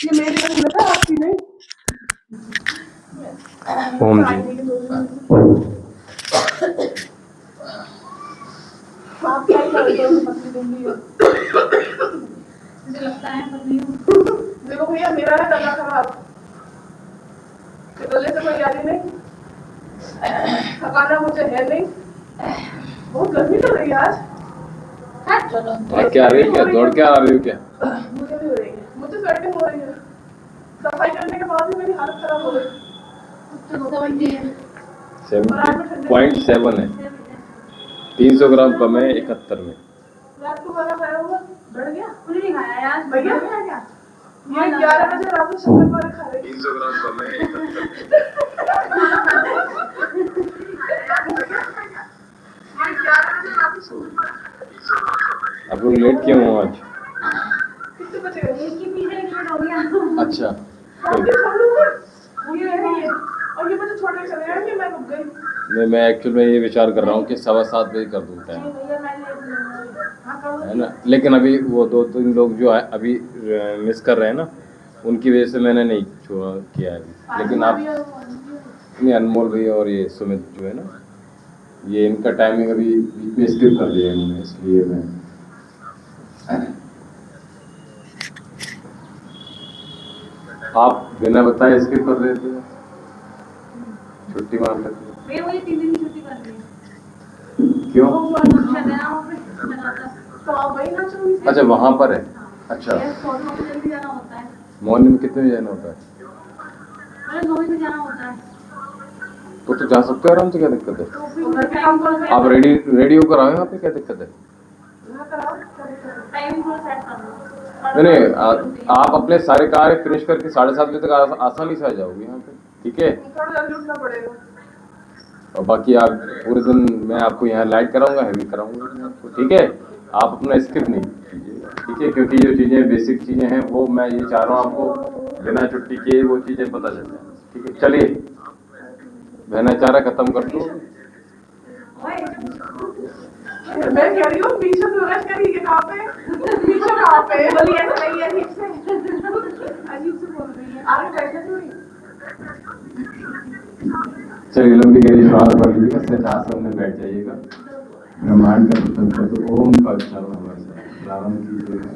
ये मेरी जरूरत है, आपकी नहीं। ओम जी। आप क्या करते हो? पत्नी दूंगी मुझे लगता है पत्नी। देखो भैया, मेरा है गला खराब, गले से कोई यारी नहीं, थकाना मुझे है नहीं। बहुत गर्मी लग रही है आज। चलो क्या आ रही है? क्या दौड़ के आ रही हो क्या? मुझे भी हो रही है, मुझे स्वेटिंग हो रही है। सफाई करने के बाद भी मेरी हालत खराब हो गई। 7.7 है, 300 ग्राम कम है 71 में। रात को खाना खाया होगा, बढ़ गया? कुछ नहीं खाया यार भैया। क्या ये 11 बजे रात को शक्कर पारे खा रहे। 300 ग्राम कम है 71 में। आप लोग लेट क्यों हो आज? कितने बजे गए? एक ही पीछे एक मिनट हो गया। अच्छा, और ये बच्चे छोड़ के चले जाएंगे, मैं रुक गई। नहीं, मैं एक्चुअली में ये विचार कर रहा हूँ कि 7:15 बजे कर दूँ टाइम, है ना। लेकिन अभी वो 2-3 लोग जो है अभी मिस कर रहे हैं ना, उनकी वजह से मैंने नहीं किया है। लेकिन आप नहीं, अनमोल भैया और ये सुमित जो है ना, ये इनका टाइमिंग अभी बीच में स्किप कर दिया इन्होंने, इसलिए मैं आप बिना बताए स्किप कर रहे थे, छुट्टी मार लेते। भैया मुझे 3 दिन की छुट्टी कर दी। क्यों? तो आप वही ना चलो। अच्छा, वहाँ पर है। अच्छा, जल्दी जाना होता है। मॉर्निंग में कितने बजे जाना होता है? 9 बजे जाना होता है। तो जा सकते हो आराम से, क्या दिक्कत है? तो घर पे काम करो। आप रेडी होकर आओ यहाँ पे, क्या दिक्कत है? टाइम थोड़ा सेट कर लो। नहीं, आप अपने सारे कार्य फिनिश करके 7:30 बजे तक आसानी से आ जाओगे यहाँ पे, ठीक है? थोड़ा जल्दी उठना पड़ेगा। और बाकी आप पूरे दिन मैं आपको यहाँ लाइट कराऊंगा, हैवी कराऊंगा आपको, ठीक है? आप अपना स्किप नहीं कीजिएगा, ठीक है? क्योंकि जो चीज़ें बेसिक चीज़ें हैं वो मैं ये चाह रहा हूँ आपको बिना छुट्टी किए वो चीज़ें पता चल जाए, ठीक है? चलिए, भ्रष्टाचार खत्म कर दो। मैं कह रही हूँ पीछे सूरज करिए कहाँ पे? पीछे कहाँ पे? बोलिए ऐसा नहीं है, अजीब से बोल रही है। आगे बैठे थोड़ी। चलिए, लंबी गहरी श्वास भर लीजिएगा, सिद्ध आसन में बैठ जाइएगा, ब्रह्मांड का चिंतन कर दो, ओम का उच्चारण हमारे साथ प्रारंभ कीजिएगा।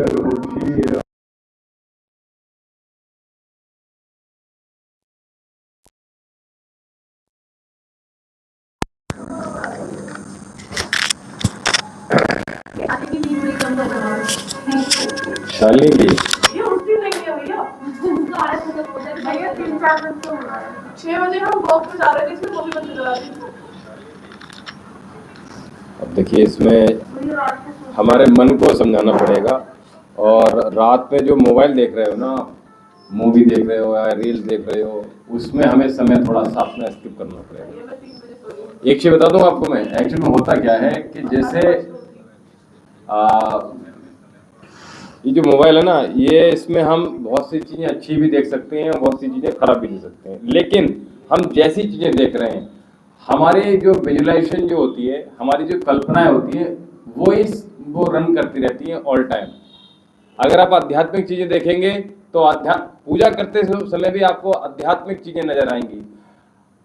रोटी आगे की नींद में कम कर रहा शालिनी की ये उठती नहीं है भैया। भैया 3-4 दिन से हो रहा है। 6 बजे हम वॉक पे जा रहे थे, इसमें वो भी बंद करा दी। अब देखिए इसमें हमारे मन को समझाना पड़ेगा। और रात में जो मोबाइल देख रहे हो ना, मूवी देख रहे हो या रील देख रहे हो, उसमें हमें समय थोड़ा सा अपना स्किप करना पड़ेगा। एक चीज़ बता दूं आपको मैं, एक्चुअल में होता क्या है कि जैसे ये जो मोबाइल है ना, ये इसमें हम बहुत सी चीज़ें अच्छी भी देख सकते हैं, बहुत सी चीज़ें खराब भी देख सकते हैं। लेकिन हम जैसी चीज़ें देख रहे हैं, हमारी जो विजुलाइजेशन जो होती है, हमारी जो कल्पनाएं होती हैं, वो रन करती रहती हैं ऑल टाइम। अगर आप आध्यात्मिक चीज़ें देखेंगे तो पूजा करते समय भी आपको आध्यात्मिक चीज़ें नजर आएंगी।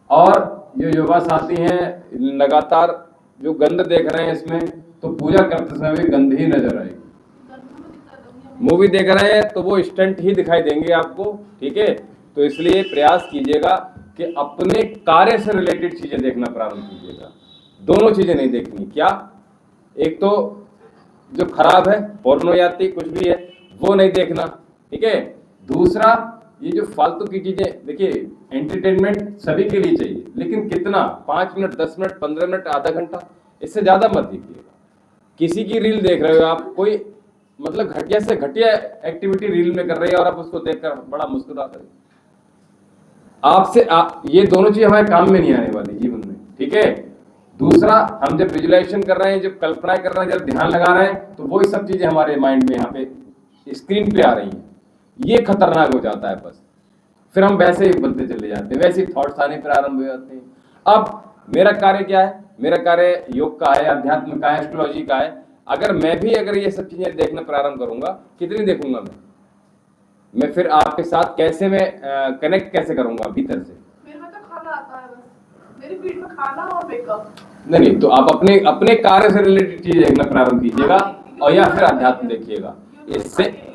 और जो योगा साथी हैं लगातार जो गंध देख रहे हैं इसमें, तो पूजा करते समय भी गंध ही नजर आएगी। मूवी देख रहे हैं तो वो स्टंट ही दिखाई देंगे आपको, ठीक है। तो इसलिए प्रयास कीजिएगा कि अपने कार्य से रिलेटेड चीजें देखना प्रारंभ कीजिएगा। दोनों चीजें नहीं देखनी। क्या? एक तो जो खराब है, पोर्नोग्राफी कुछ भी है, वो नहीं देखना, ठीक है। दूसरा, ये जो फालतू की चीजें, देखिए एंटरटेनमेंट सभी के लिए चाहिए, लेकिन कितना? 5 मिनट, 10 मिनट, 15 मिनट, आधा घंटा, इससे ज्यादा मत देखिएगा। किसी की रील देख रहे हो आप, कोई मतलब घटिया से घटिया एक्टिविटी रील में कर रही है और आप उसको देखकर बड़ा मुस्कुरा रहे ये दोनों चीज हमारे काम में नहीं आने वाली जीवन में, ठीक है। दूसरा, हम जब विजुलाइजेशन कर रहे हैं, जब कल्पना कर रहे हैं, जब ध्यान लगा रहे हैं, तो वही सब चीजें हमारे माइंड में यहाँ पे स्क्रीन पे आ रही हैं। ये खतरनाक हो जाता है। बस फिर हम वैसे ही बनते चले जाते हैं, वैसे ही थॉट्स आने प्रारंभ हो जाते हैं। अब मेरा कार्य क्या है? मेरा कार्य योग का है, अध्यात्म का है, एस्ट्रोलॉजी का है। अगर ये सब चीजें देखना प्रारंभ करूंगा, कितनी देखूंगा मैं फिर आपके साथ कैसे मैं कनेक्ट कैसे करूंगा भीतर से? मेरे में तो खाना आता है, बस मेरी फीड में खाना और मेकअप। नहीं, तो आप अपने कार्य से रिलेटेड चीज देखना प्रारंभ कीजिएगा, और या फिर अध्यात्म देखिएगा।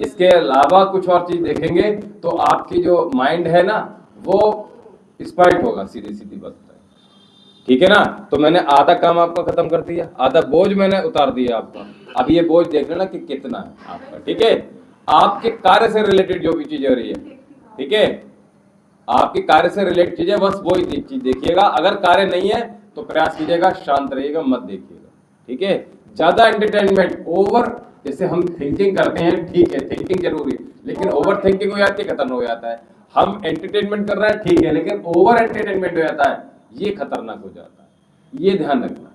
इसके अलावा कुछ और चीज देखेंगे तो आपकी जो माइंड है ना, वो स्पाइट होगा, सीधी सीधी बात है, ठीक है ना। तो मैंने आधा काम आपका खत्म कर दिया, आधा बोझ मैंने उतार दिया आपका। अब ये बोझ देख लेना कि कितना है आपका, ठीक है। आपके कार्य से रिलेटेड जो भी चीजें हो रही है, ठीक है, आपके कार्य से रिलेटेड चीजें, बस वो ही चीज देखिएगा। अगर कार्य नहीं है तो प्रयास कीजिएगा, शांत रहिएगा, मत देखिएगा, ठीक है। ज्यादा एंटरटेनमेंट, ओवर, जैसे हम थिंकिंग करते हैं, ठीक है, थिंकिंग जरूरी है, लेकिन ओवर थिंकिंग हो जाती है, खत्म हो जाता है। हम एंटरटेनमेंट कर रहे हैं, ठीक है, लेकिन ओवर एंटरटेनमेंट हो जाता है, ये खतरनाक हो जाता है। ये ध्यान रखना।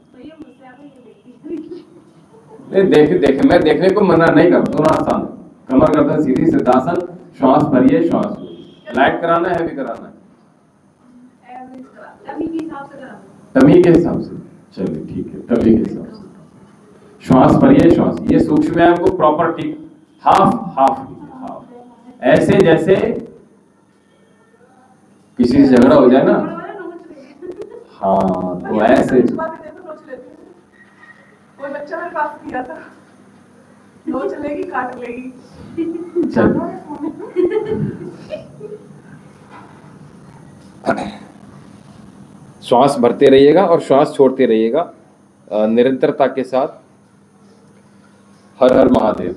देखे मैं देखने को मना नहीं करता। आसान, कमर गर्दन सीधी, सिद्धासन, श्वास भरिए, श्वास लाइट कराना है, हैवी कराना है, टमी के हिसाब से। चलिए ठीक है, टमी के हिसाब से श्वास भरिए, श्वास, ये सूक्ष्म व्यायाम को प्रॉपर ठीक हाफ, ऐसे जैसे किसी से झगड़ा हो जाए ना, हाँ, तो ऐसे। कोई बच्चा मेरे पास किया था, नोच लेगी, काट लेगी। श्वास भरते रहिएगा और श्वास छोड़ते रहिएगा निरंतरता के साथ। हर हर महादेव।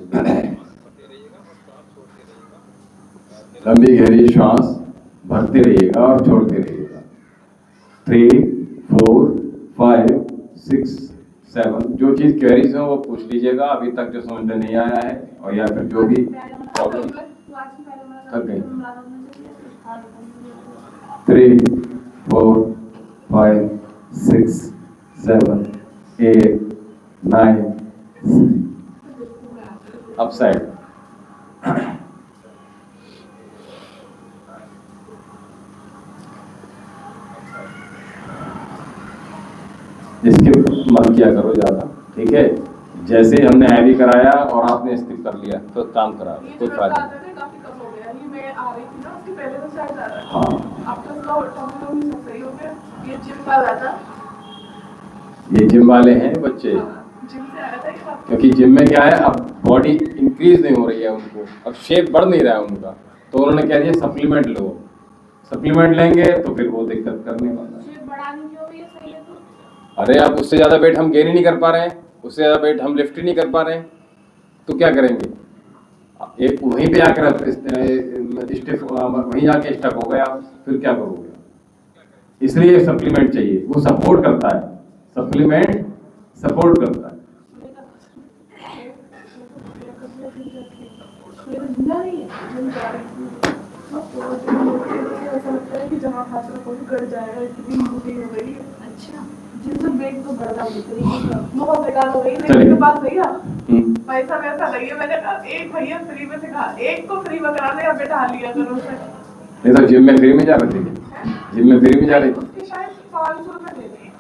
लंबी गहरी श्वास भरते रहिएगा और छोड़ते रहिएगा। 3, 4, 5, 6, 7, जो चीज क्वेरीज हो वो पूछ लीजिएगा, अभी तक जो समझ में नहीं आया है, और या फिर जो भी प्रॉब्लम। थक गई? 3, 4, 5, 6, 7, 8, 9, अपसाइड। इसके मत किया करो ज्यादा, ठीक है। जैसे हमने हैवी कराया और आपने स्किप कर लिया तो काम करा, कोई फायदा नहीं। काफी कम हो गया, ये मैं आ रही थी ना, उसके पहले तो शायद आ रहा था। हाँ, अब तो सब सही हो गया। ये जिम वाला था, ये जिम वाले हैं बच्चे, जिम से आया था ये बात। क्योंकि जिम में क्या है, अब बॉडी इंक्रीज नहीं हो रही है उनको, अब शेप बढ़ नहीं रहा है उनका, तो उन्होंने कह दिया सप्लीमेंट लो। सप्लीमेंट लेंगे तो फिर वो दिक्कत करने वाला है। शेप बढ़ाने की हो, ये सही है तो। अरे अब उससे ज़्यादा वेट हम गेन ही नहीं कर पा रहे हैं, उससे ज़्यादा वेट हम लिफ्ट ही नहीं कर पा रहे हैं, तो क्या करेंगे? एक वहीं पे आकर स्टिफ, वहीं जाके स्टक हो गया, फिर क्या करोगे? इसलिए सप्लीमेंट चाहिए, वो सपोर्ट करता है, सप्लीमेंट सपोर्ट करता है। ऐसा लगता है कि जहाँ हाथ रखो तो गड़ जाएगा, इतनी मोटी हो गई है। अच्छा, जिनसे वेट तो बढ़ता बहुत बेकार हो गई है। मेरे पास भैया पैसा वैसा नहीं है, मैंने कहा एक भैया फ्री में सिखा, एक को फ्री में करा दे, अब बैठा लिया करो उसे। नहीं तो जिम में फ्री में जा रहे थे, जिम में फ्री में जा रही थी, उसकी शायद 500 रुपए दे दिए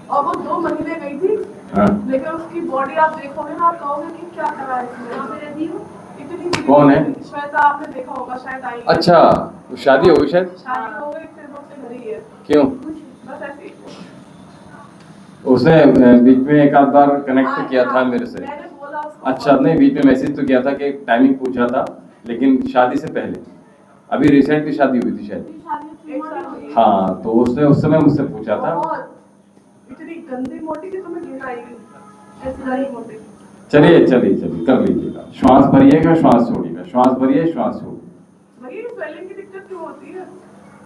और वो 2 महीने गई थी। हाँ। लेकिन उसकी बॉडी आप देखोगे ना, आप कहोगे कि क्या करा है इसने। यहाँ पे रहती हूँ, इतनी कौन है? श्वेता, आपने देखा होगा शायद, आई। अच्छा, तो शादी हो गई शायद? शादी हो गई, फिर वो उससे घर ही है। क्यों? बस ऐसे ही। उसने बीच में एक आध बार कनेक्ट किया था मेरे से। मैंने बोला उसको। अच्छा, नहीं बीच में मैसेज तो किया था कि टाइमिंग पूछा था, लेकिन शादी से पहले, अभी रिसेंटली शादी हुई थी शायद। एक साल हुई। हाँ, तो उसने उस समय मुझसे पूछा था। बहुत इतनी गंदी मोटी कि तुम्हें घिन आएगी, ऐसी सारी मोटी। चलिए चलिए चलिए, कर लीजिएगा, श्वास भरिएगा, श्वास छोड़िएगा, श्वास भरिए, श्वास छोड़िए। भैया स्वेलिंग की दिक्कत क्यों होती है?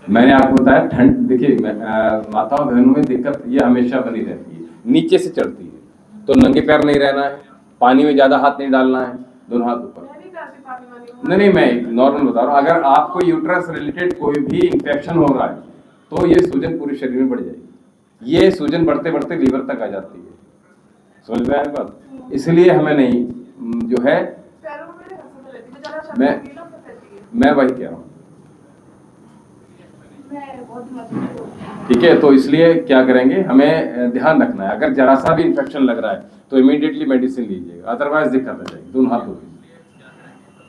मैंने आपको बताया, ठंड देखिए, माताओं बहनों में दिक्कत ये हमेशा बनी रहती है, नीचे से चढ़ती है, तो नंगे पैर नहीं रहना है, पानी में ज्यादा हाथ नहीं डालना है, दोनों हाथ ऊपर। मैं नहीं करती पानी वानी। नहीं, मैं नॉर्मल बता रहा हूँ। अगर आपको यूट्रस रिलेटेड कोई भी इंफेक्शन हो रहा है तो ये सूजन पूरे शरीर में बढ़ जाएगी, ये सूजन बढ़ते बढ़ते लीवर तक आ जाती है, समझ में आया बात? इसलिए हमें नहीं, जो है, पैरों में मेरे हंसते रहती है, जरा शब्द मैं- गीला सा रहती है। मैं वही कह रहा हूँ, मैं बहुत दिमाग में। ठीक है? तो इसलिए क्या करेंगे, हमें ध्यान रखना है, अगर जरा सा भी इन्फेक्शन लग रहा है तो इमीडिएटली मेडिसिन लीजिएगा, अदरवाइज दिक्कत आ जाएगी। दोनों हाथ धोइए।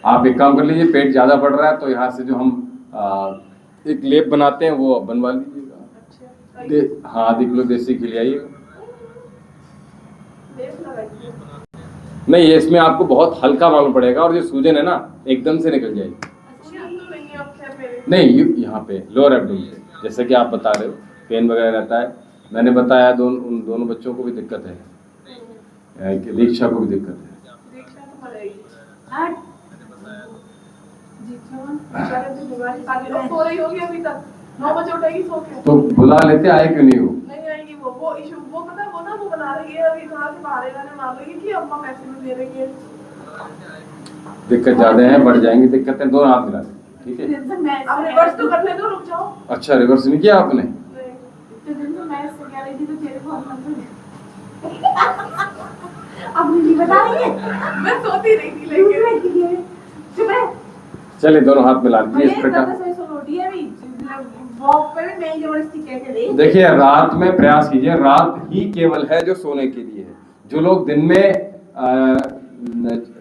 आप एक काम कर लीजिए, पेट ज़्यादा बढ़ रहा है तो यहाँ से जो हम एक लेप बनाते हैं वो बनवा लीजिएगा। हाँ, आधी किलो देसी घी ले आइएगा। नहीं, ये इसमें आपको बहुत हल्का मालूम पड़ेगा, और जो सूजन है ना एकदम से निकल जाएगी। नहीं, यहाँ पे लोअर एब्डोमेन पे, जैसे कि आप बता रहे हो पेन वगैरह रहता है, मैंने बताया उन दोनों बच्चों को भी दिक्कत है, दीक्षा को भी दिक्कत है। सो रही होगी अभी तक, 9 बजे उठेगी सो के। तो बुला लेते, आए क्यों नहीं हो? नहीं आएगी वो इशू, वो पता है, वो ना वो बना रही है अभी, कहाँ से बाहर गाने मार रही है कि अम्मा पैसे में दे रही है। दिक्कत ज्यादा है, बढ़ जाएंगी दिक्कतें, दोनों हाथ मिला दें, ठीक है? अब रिवर्स तो करने दो, रुक जाओ। अच्छा, रिवर्स नहीं किया आपने? अब नहीं बता रही है, मैं सोती नहीं थी लेकिन चुप रह। चलिए, दोनों हाथ मिला लीजिए इस प्रकार। देखिए, रात में प्रयास कीजिए, रात ही केवल है जो सोने के लिए है। जो लोग दिन में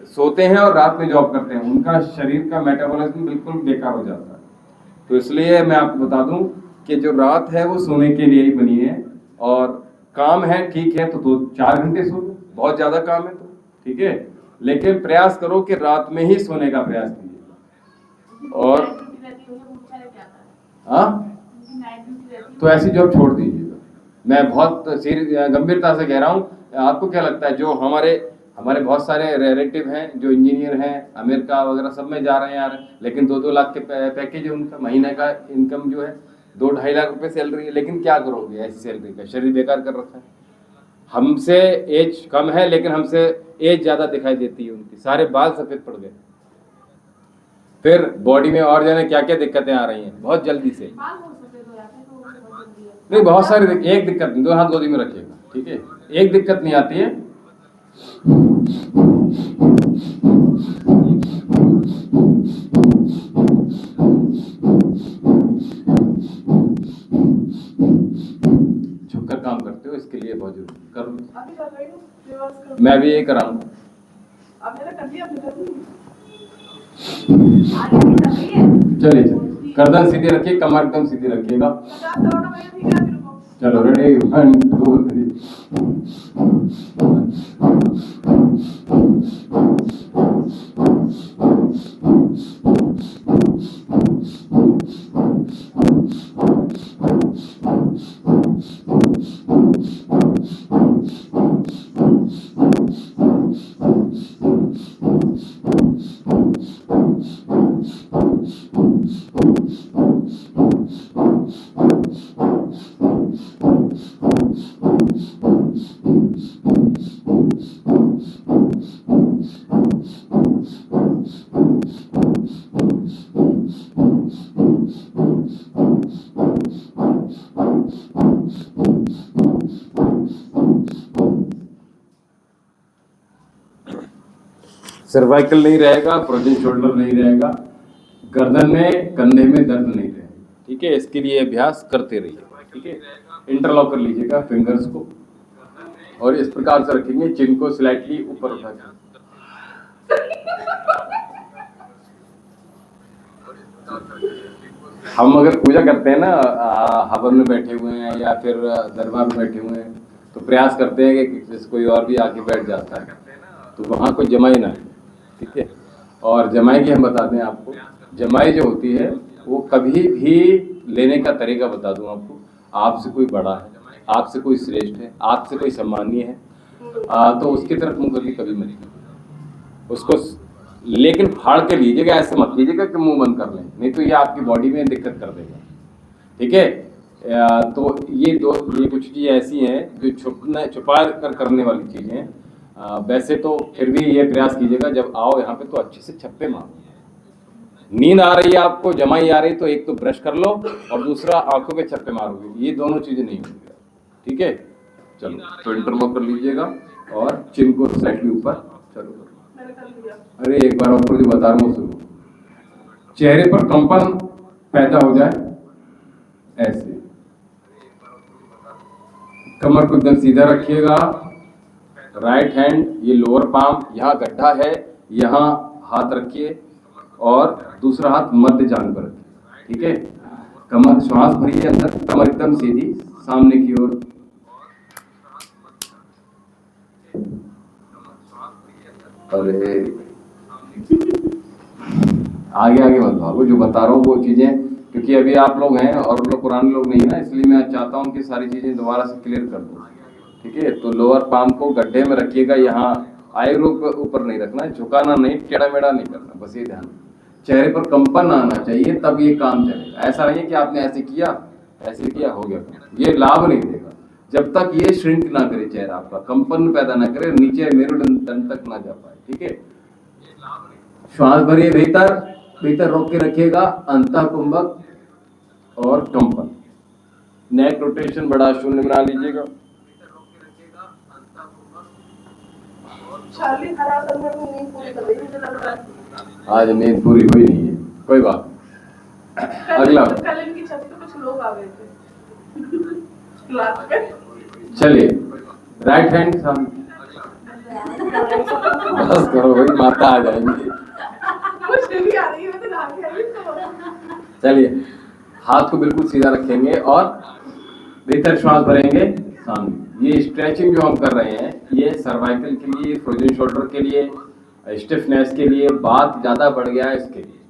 सोते हैं और रात में जॉब करते हैं, उनका शरीर का मेटाबॉलिज्म बिल्कुल बेकार हो जाता है। तो इसलिए मैं आपको बता दूं कि जो रात है वो सोने के लिए ही बनी है, और काम है ठीक है तो 2-4 घंटे सो लो, बहुत ज्यादा काम है तो ठीक है, लेकिन प्रयास करो कि रात में ही सोने का प्रयास कीजिए। और हाँ, तो ऐसी जॉब छोड़ दीजिएगा। मैं बहुत गंभीरता से कह रहा हूँ। आपको क्या लगता है, जो हमारे बहुत सारे रिलेटिव हैं जो इंजीनियर हैं, अमेरिका वगैरह सब में जा रहे हैं यार, लेकिन 2-2 लाख के पैकेज है उनका, महीने का इनकम जो है 2-2.5 लाख रुपए सैलरी है, लेकिन क्या करोगे ऐसी सैलरी का? शरीर बेकार कर रखा है। हमसे एज कम है लेकिन हमसे एज ज़्यादा दिखाई देती है उनकी, सारे बाल सफ़ेद पड़ गए, फिर बॉडी में और जाने क्या क्या दिक्कतें आ रही हैं बहुत जल्दी से। नहीं, बहुत सारी एक दिक्कत नहीं, 2 हाथ गोदी में रखिएगा, ठीक है? एक दिक्कत नहीं आती है। झुककर काम करते हो, इसके लिए बहुत जरूरी करो। मैं भी यही कराऊंगा। चलिए, गर्दन सीधी रखिए, कमर एकदम सीधी रखिएगा। चलो, रेडी, 1 2 3 सर्वाइकल नहीं रहेगा, फ्रोजन शोल्डर नहीं रहेगा, गर्दन में कंधे में दर्द नहीं रहेगा। ठीक है, इसके लिए अभ्यास करते रहिए। ठीक है, इंटरलॉक कर लीजिएगा फिंगर्स को और इस प्रकार से रखेंगे, चिन को स्लाइटली ऊपर उठाकर। हम अगर पूजा करते हैं ना, हवन में बैठे हुए हैं या फिर दरबार में बैठे हुए हैं, तो प्रयास करते हैं कि जैसे कोई और भी आके बैठ जाता है तो वहाँ कोई जमाई ना है। ठीक है, और जमाई की हम बताते हैं आपको, जमाई जो होती है वो कभी भी लेने का तरीका बता दूं आपको, आपसे कोई बड़ा है, आपसे कोई श्रेष्ठ है, आपसे कोई सम्मानीय है, तो उसकी तरफ मुंह करके कभी मत उसको, लेकिन फाड़ के लीजिएगा, ऐसे मत लीजिएगा कि मुंह बंद कर लें, नहीं तो ये आपकी बॉडी में दिक्कत कर देगा। ठीक है, तो ये कुछ चीज़ें ऐसी हैं जो छुपा कर करने वाली चीज़ें हैं। वैसे तो फिर भी ये प्रयास कीजिएगा जब आओ यहाँ पे तो अच्छे से छप्पे मारो। नींद आ रही है आपको, जमाई आ रही, तो एक तो ब्रश कर लो और दूसरा आंखों पे छप्पे मारोगे, ये दोनों चीजें नहीं होंगी। ठीक है, चलो तो इंटरलॉक कर लीजिएगा और चिन को स्लाइटली ऊपर। चलो अरे एक बार आपको जो बता रहा हूँ सुनो, चेहरे पर कंपन पैदा हो जाए ऐसे, कमर को एकदम सीधा रखिएगा, राइट हैंड ये लोअर पाम, यहाँ गड्ढा है, यहाँ हाथ रखिए और दूसरा हाथ मध्य जांघ पर रखिए। ठीक है, कमर, श्वास भरिए अंदर, कमर एकदम सीधी सामने की ओर। अरे आगे आगे मत भागो, जो बता रहा हूँ वो चीजें, क्योंकि अभी आप लोग हैं और लोग पुराने लोग नहीं है ना, इसलिए मैं चाहता हूँ कि सारी चीजें दोबारा से क्लियर कर दूँ। ठीक है, तो लोअर पाम को गड्ढे में रखिएगा, यहाँ आईब्रो के ऊपर नहीं रखना है, झुकाना नहीं, टेढ़ा मेढ़ा नहीं करना, बस ये ध्यान। चेहरे पर कंपन आना चाहिए तब ये काम चलेगा, ऐसा नहीं है कि आपने ऐसे किया हो गया, ये लाभ नहीं देगा जब तक ये श्रिंक ना करे चेहरा आपका, कंपन पैदा ना करे, नीचे मेरुदंड तक ना जा पाए। ठीक है, श्वास भरिए, भीतर रोक के रखिएगा, अंतःकुंभक और कंपन, नेक रोटेशन बड़ा शून्य बना लीजिएगा। आज नींद पूरी हुई नहीं है, कोई बात। अगला कल इनकी छत पे कुछ लोग आ गए थे क्लास में। चलिए राइट हैंड सामने, बस करो भाई, माता आ जाएंगी। चलिए हाथ को बिल्कुल सीधा रखेंगे और भीतर श्वास भरेंगे सामने। ये स्ट्रेचिंग जो हम कर रहे हैं ये सर्वाइकल के लिए, फ्रोजन शोल्डर के लिए, स्टिफनेस के लिए, बात ज्यादा बढ़ गया है इसके लिए,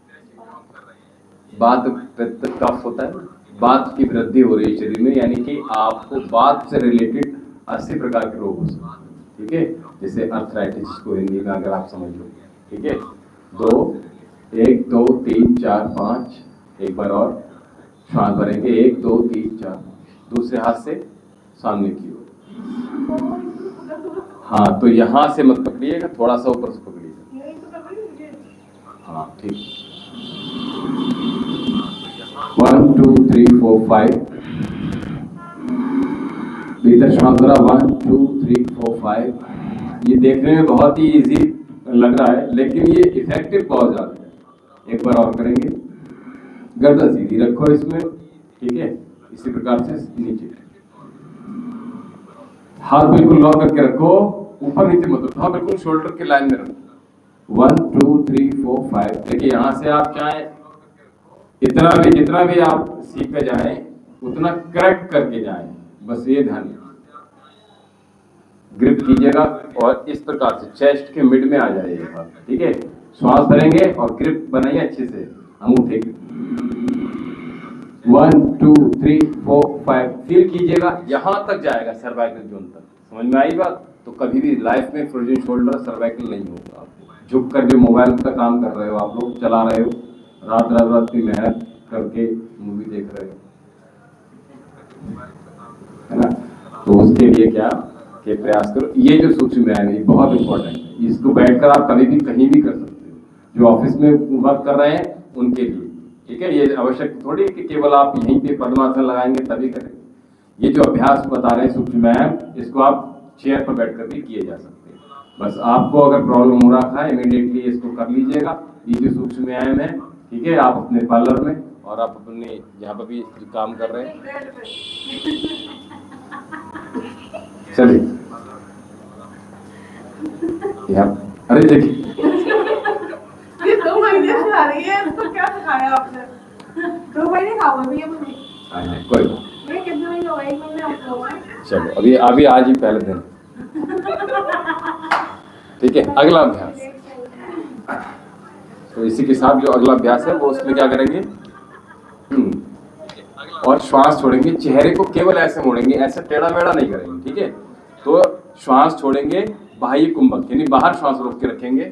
बात कफ होता है, बात की वृद्धि हो रही है शरीर में, यानी कि आपको बात से रिलेटेड 80 प्रकार के रोग हो सकते हैं। ठीक है, जैसे अर्थराइटिस को हिंदी में अगर आप समझ लो। ठीक है, 1 2 3 4 5, एक बार और श्वास भरेंगे, 1 2 3 4, दूसरे हाथ से सामने की ओर। हाँ, तो यहाँ से मत पकड़िएगा, थोड़ा सा ऊपर से पकड़िएगा। हाँ ठीक, 1 2 3 4 5, भीतर श्वास भरा, 1 2 3 4 5। ये देखने में बहुत ही इजी लग रहा है लेकिन ये इफेक्टिव बहुत ज्यादा है। एक बार और करेंगे, गर्दन सीधी रखो इसमें। ठीक है, इसी प्रकार से नीचे, हाथ बिल्कुल लॉक करके रखो, ऊपर नीचे मत रखो, हाँ बिल्कुल शोल्डर के लाइन में रखो। 1 2 3 4 5। देखिए यहाँ से आप चाहे जितना भी आप सीख के जाएं उतना करेक्ट करके जाएं, बस ये ध्यान रखिए। ग्रिप कीजिएगा और इस प्रकार से चेस्ट के मिड में आ जाइएगा, ठीक है। श्वास भरेंगे और ग्रिप बनाइए अच्छे से, अंगूठे की 1 2 3 4 5 फील कीजिएगा, यहां तक जाएगा सर्वाइकल जोन तक। समझ में आई बात? तो कभी भी लाइफ में फ्रोजन शोल्डर सर्वाइकल नहीं होगा। झुक कर जो मोबाइल का काम कर रहे हो, आप लोग चला रहे हो, रात की मेहनत करके मूवी देख रहे हो, है ना, तो उसके लिए क्या कि प्रयास करो। ये जो सूक्ष्म व्यायाम है बहुत इंपॉर्टेंट है, इसको बैठकर आप कभी भी कहीं भी कर सकते हो। जो ऑफिस में वर्क कर रहे हैं उनके लिए, ठीक है, ये आवश्यक थोड़ी कि केवल आप यहीं पे पद्मासन लगाएंगे तभी करेंगे। ये जो अभ्यास बता रहे हैं सूक्ष्म व्यायाम, इसको आप चेयर पर बैठकर भी किए जा सकते हैं। बस आपको अगर प्रॉब्लम हो रहा है इमीडिएटली इसको कर लीजिएगा। ये जो सूक्ष्म व्यायाम है, ठीक है, आप अपने पार्लर में और आप अपने जहाँ पर भी काम कर रहे हैं, चलिए अरे देखिए ये 2 महीने से आ रही है, इसको क्या सिखाया आपने? 2 महीने खाओ भैया मुझे। कोई ये कितने महीने हो गए? 1 महीने आपको हुआ है? चलो अभी आज ही पहले दिन, ठीक है। अगला अभ्यास, तो इसी के साथ जो अगला अभ्यास है वो उसमें क्या करेंगे, और श्वास छोड़ेंगे। चेहरे को केवल ऐसे मोड़ेंगे, ऐसे टेढ़ा मेढ़ा नहीं करेंगे, ठीक है। तो श्वास छोड़ेंगे, बाह्य कुंभक यानी बाहर श्वास रोक के रखेंगे,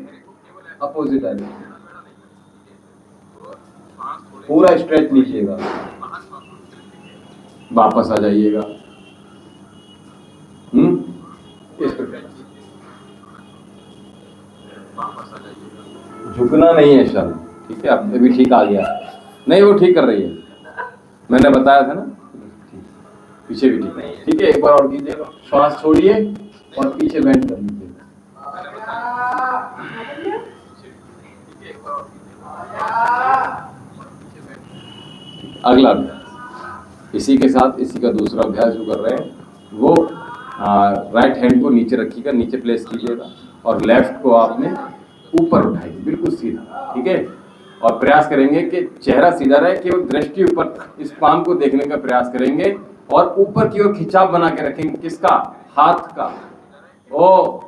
अपोजिट डायरेक्शन, पूरा स्ट्रेच लीजिएगा, वापस आ जाइएगा, इस प्रकार झुकना नहीं है शल, ठीक है। अब अभी ठीक आ गया, नहीं वो ठीक कर रही है, मैंने बताया था ना, पीछे भी ठीक नहीं है, ठीक है। एक बार और कीजिएगा, श्वास छोड़िए और पीछे बेंड कर लीजिए। अगला अभ्यास इसी के साथ, इसी का दूसरा अभ्यास जो कर रहे हैं वो राइट हैंड को नीचे रखिएगा, नीचे प्लेस कीजिएगा और लेफ्ट को आपने ऊपर उठाइए, बिल्कुल सीधा, ठीक है। और प्रयास करेंगे कि चेहरा सीधा रहे, केवल दृष्टि ऊपर, इस पाम को देखने का प्रयास करेंगे और ऊपर की ओर खिंचाव बना के रखेंगे, किसका, हाथ का। ओ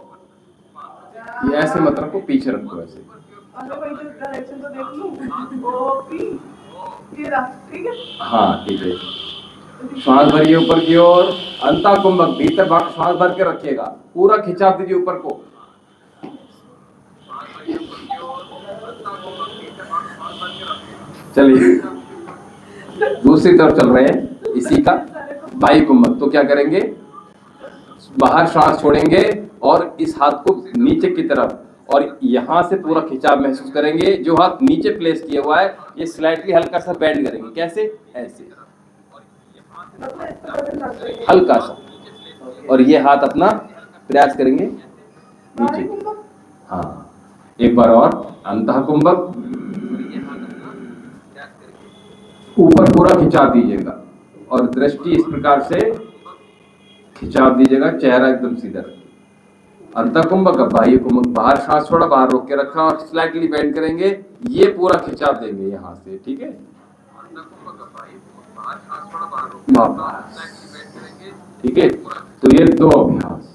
ये ऐसे मत रखो, पीछे रखो ऐसे, हाँ ठीक है। श्वास भरिए ऊपर की ओर, अंतः कुंभक भीतर भाग श्वास भर के रखिएगा, पूरा खिंचाव दीजिए ऊपर को। चलिए दूसरी तरफ चल रहे हैं, इसी का बाह्य कुंभक। तो क्या करेंगे, बाहर श्वास छोड़ेंगे और इस हाथ को नीचे की तरफ, और यहां से पूरा खिंचाव महसूस करेंगे। जो हाथ नीचे प्लेस किया हुआ है ये स्लाइटली हल्का सा बेंड करेंगे, कैसे, ऐसे हल्का सा, और ये हाथ अपना प्रयास करेंगे नीचे, हाँ एक बार और, अंतः कुंभक, ऊपर पूरा खिंचाव दीजिएगा और दृष्टि इस प्रकार से खिंचाव दीजिएगा, चेहरा एकदम सीधा। अंतः कुंभक, बाह्य कुंभक, बाहर श्वास छोड़ा, बाहर रोक के रखा और स्लाइटली बेंड करेंगे, ये पूरा खिंचाव देंगे यहाँ से, ठीक है। ठीक है, तो ये 2 अभ्यास,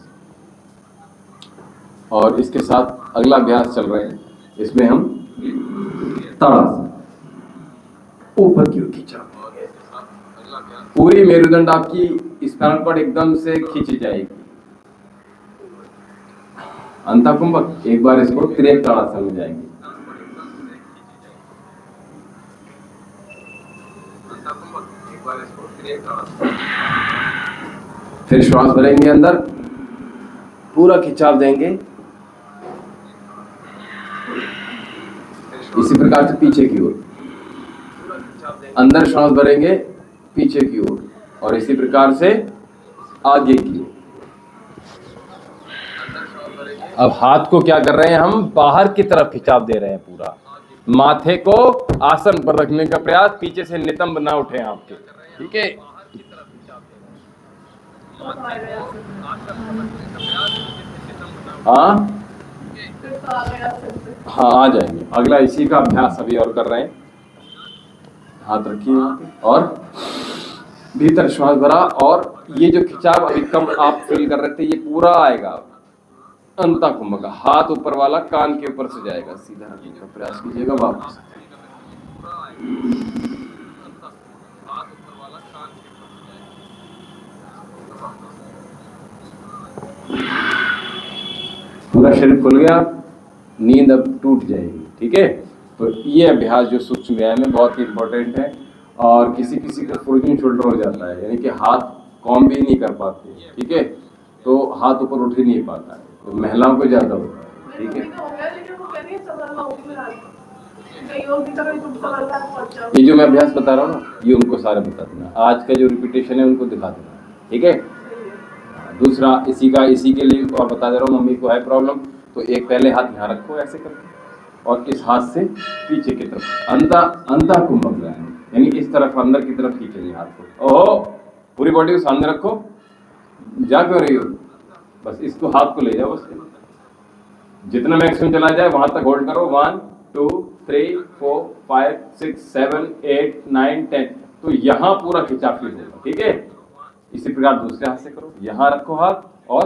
और इसके साथ अगला अभ्यास चल रहे हैं, इसमें हम ताड़ासन, ऊपर की ओर खिंचाव, पूरी मेरुदंड आपकी स्पाइनल कॉर्ड एकदम से खींची जाएगी। अंतः कुंभक, एक बार इसको त्रिएक ताड़ासन में जाएंगे, फिर श्वास भरेंगे अंदर, पूरा खिंचाव देंगे, इसी प्रकार से पीछे की ओर, अंदर श्वास भरेंगे पीछे की ओर, और इसी प्रकार से आगे की ओर। अब हाथ को क्या कर रहे हैं, हम बाहर की तरफ खिंचाव दे रहे हैं, पूरा माथे को आसन पर रखने का प्रयास, पीछे से नितंब ना उठे आपके, ठीक है। हाँ आ जाएंगे। अगला इसी का अभ्यास अभी और कर रहे हैं, हाथ रखिए यहाँ पे और भीतर श्वास भरा, और ये जो खिंचाव अभी कम आप फील कर रहे थे ये पूरा आएगा। अंता कुंभक, हाथ ऊपर वाला कान के ऊपर से जाएगा, सीधा रखने का प्रयास कीजिएगा। वापस पूरा शरीर खुल गया, नींद अब टूट जाएगी। ठीक है, तो ये अभ्यास जो सूक्ष्म व्यायाम है बहुत ही इंपॉर्टेंट है। और किसी किसी को फ्रोजन शोल्डर हो जाता है, यानी कि हाथ कॉम भी नहीं कर पाते। ठीक है, तो हाथ ऊपर उठ ही नहीं पाता है, तो महिलाओं को ज्यादा होता है। ठीक है, ये जो मैं अभ्यास बता रहा हूँ ना, ये उनको सारे बता देना। आज का जो रिपीटेशन है उनको दिखा देना। ठीक है, दूसरा इसी के लिए और बता दे रहा हूँ, मम्मी को है प्रॉब्लम, तो एक पहले हाथ यहाँ रखो ऐसे करके, और इस हाथ से पीछे की तरफ अंता कुंभक व्यायाम, यानी इस तरफ अंदर की तरफ खींचेंगे हाथ को। ओहो, पूरी बॉडी को सामने रखो, जा क्यों रही हो, बस इसको हाथ को ले जाओ, उसके जितना मैक्सिमम चला जाए वहां तक होल्ड करो। 1 2 3 4 5 6 7 8 9 10, तो यहाँ पूरा खिंचाव फील होगा। ठीक है, इसी प्रकार दूसरे हाथ से करो, यहाँ रखो हाथ और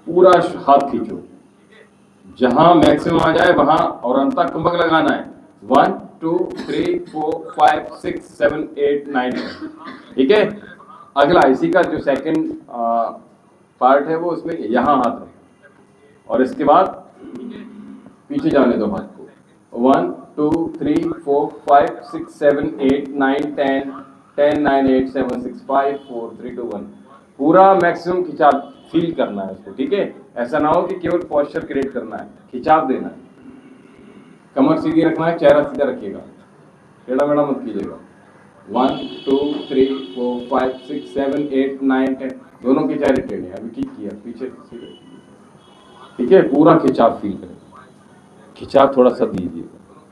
पूरा हाथ खींचो, जहां मैक्सिमम आ जाए वहां, और अंता कुंभक लगाना है। 1 2 3 4 5 6 7 8 9 10। ठीक है, अगला इसी का जो सेकंड पार्ट है वो उसमें यहाँ हाथ रखो, और इसके बाद पीछे जाने दो हाथ को। 1 2 3 4 5 6 7 8 9 10 10 9 8 7 6 5 4 3 2 1, पूरा मैक्सिमम खिंचाव फील करना है उसको। ठीक है, ऐसा ना हो कि केवल पोस्चर क्रिएट करना है, खिंचाव देना है। कमर सीधी रखना है, चेहरा सीधा रखिएगा, टेढ़ा मेढ़ा मत कीजिएगा। 1 2 3 4 5 6 7 8 9 10, दोनों के चेहरे टेढ़े। अभी ठीक किया, पीछे सीधे। ठीक है, पूरा खिंचाव फील करें, खिंचाव थोड़ा सा दीजिए,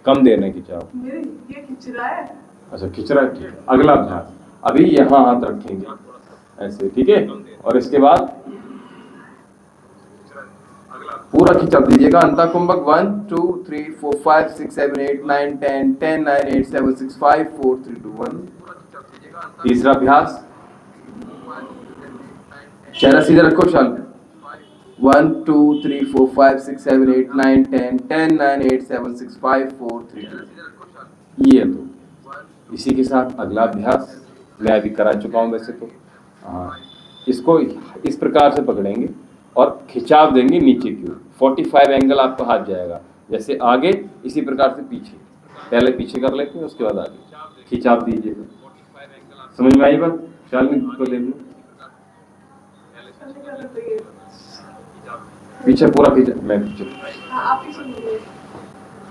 कम देना है खिंचाव। ये खिंच रहा है, अच्छा खिंच रहा है, ठीक है। अगला अभ्यास, अभी यहाँ हाथ रखेंगे ऐसे। ठीक है, और इसके बाद पूरा खिंचाव दीजिएगा, अंता कुंभक। 1 2 3 4 5 6 7 8 9 10 10 9 8 7 6 5 4 3 2 1। तीसरा अभ्यास, चेहरा सीधा रखो, शांत। 1 2 3 4 5 6 7 8 9 10 10 9 8 7 6 5 4 3 2। ये तो इसी के साथ अगला अभ्यास मैं अभी करा चुका हूँ वैसे तो। इसको इस प्रकार से पकड़ेंगे और खिंचाव देंगे नीचे की ओर। 45 एंगल आपका हाथ जाएगा, जैसे आगे इसी प्रकार से पीछे, पहले पीछे कर लेते हैं उसके बाद आगे खिंचाव दीजिएगा। समझ में आई बात? शालिनी को ले लो, पीछे पूरा खींचा, मैं पीछे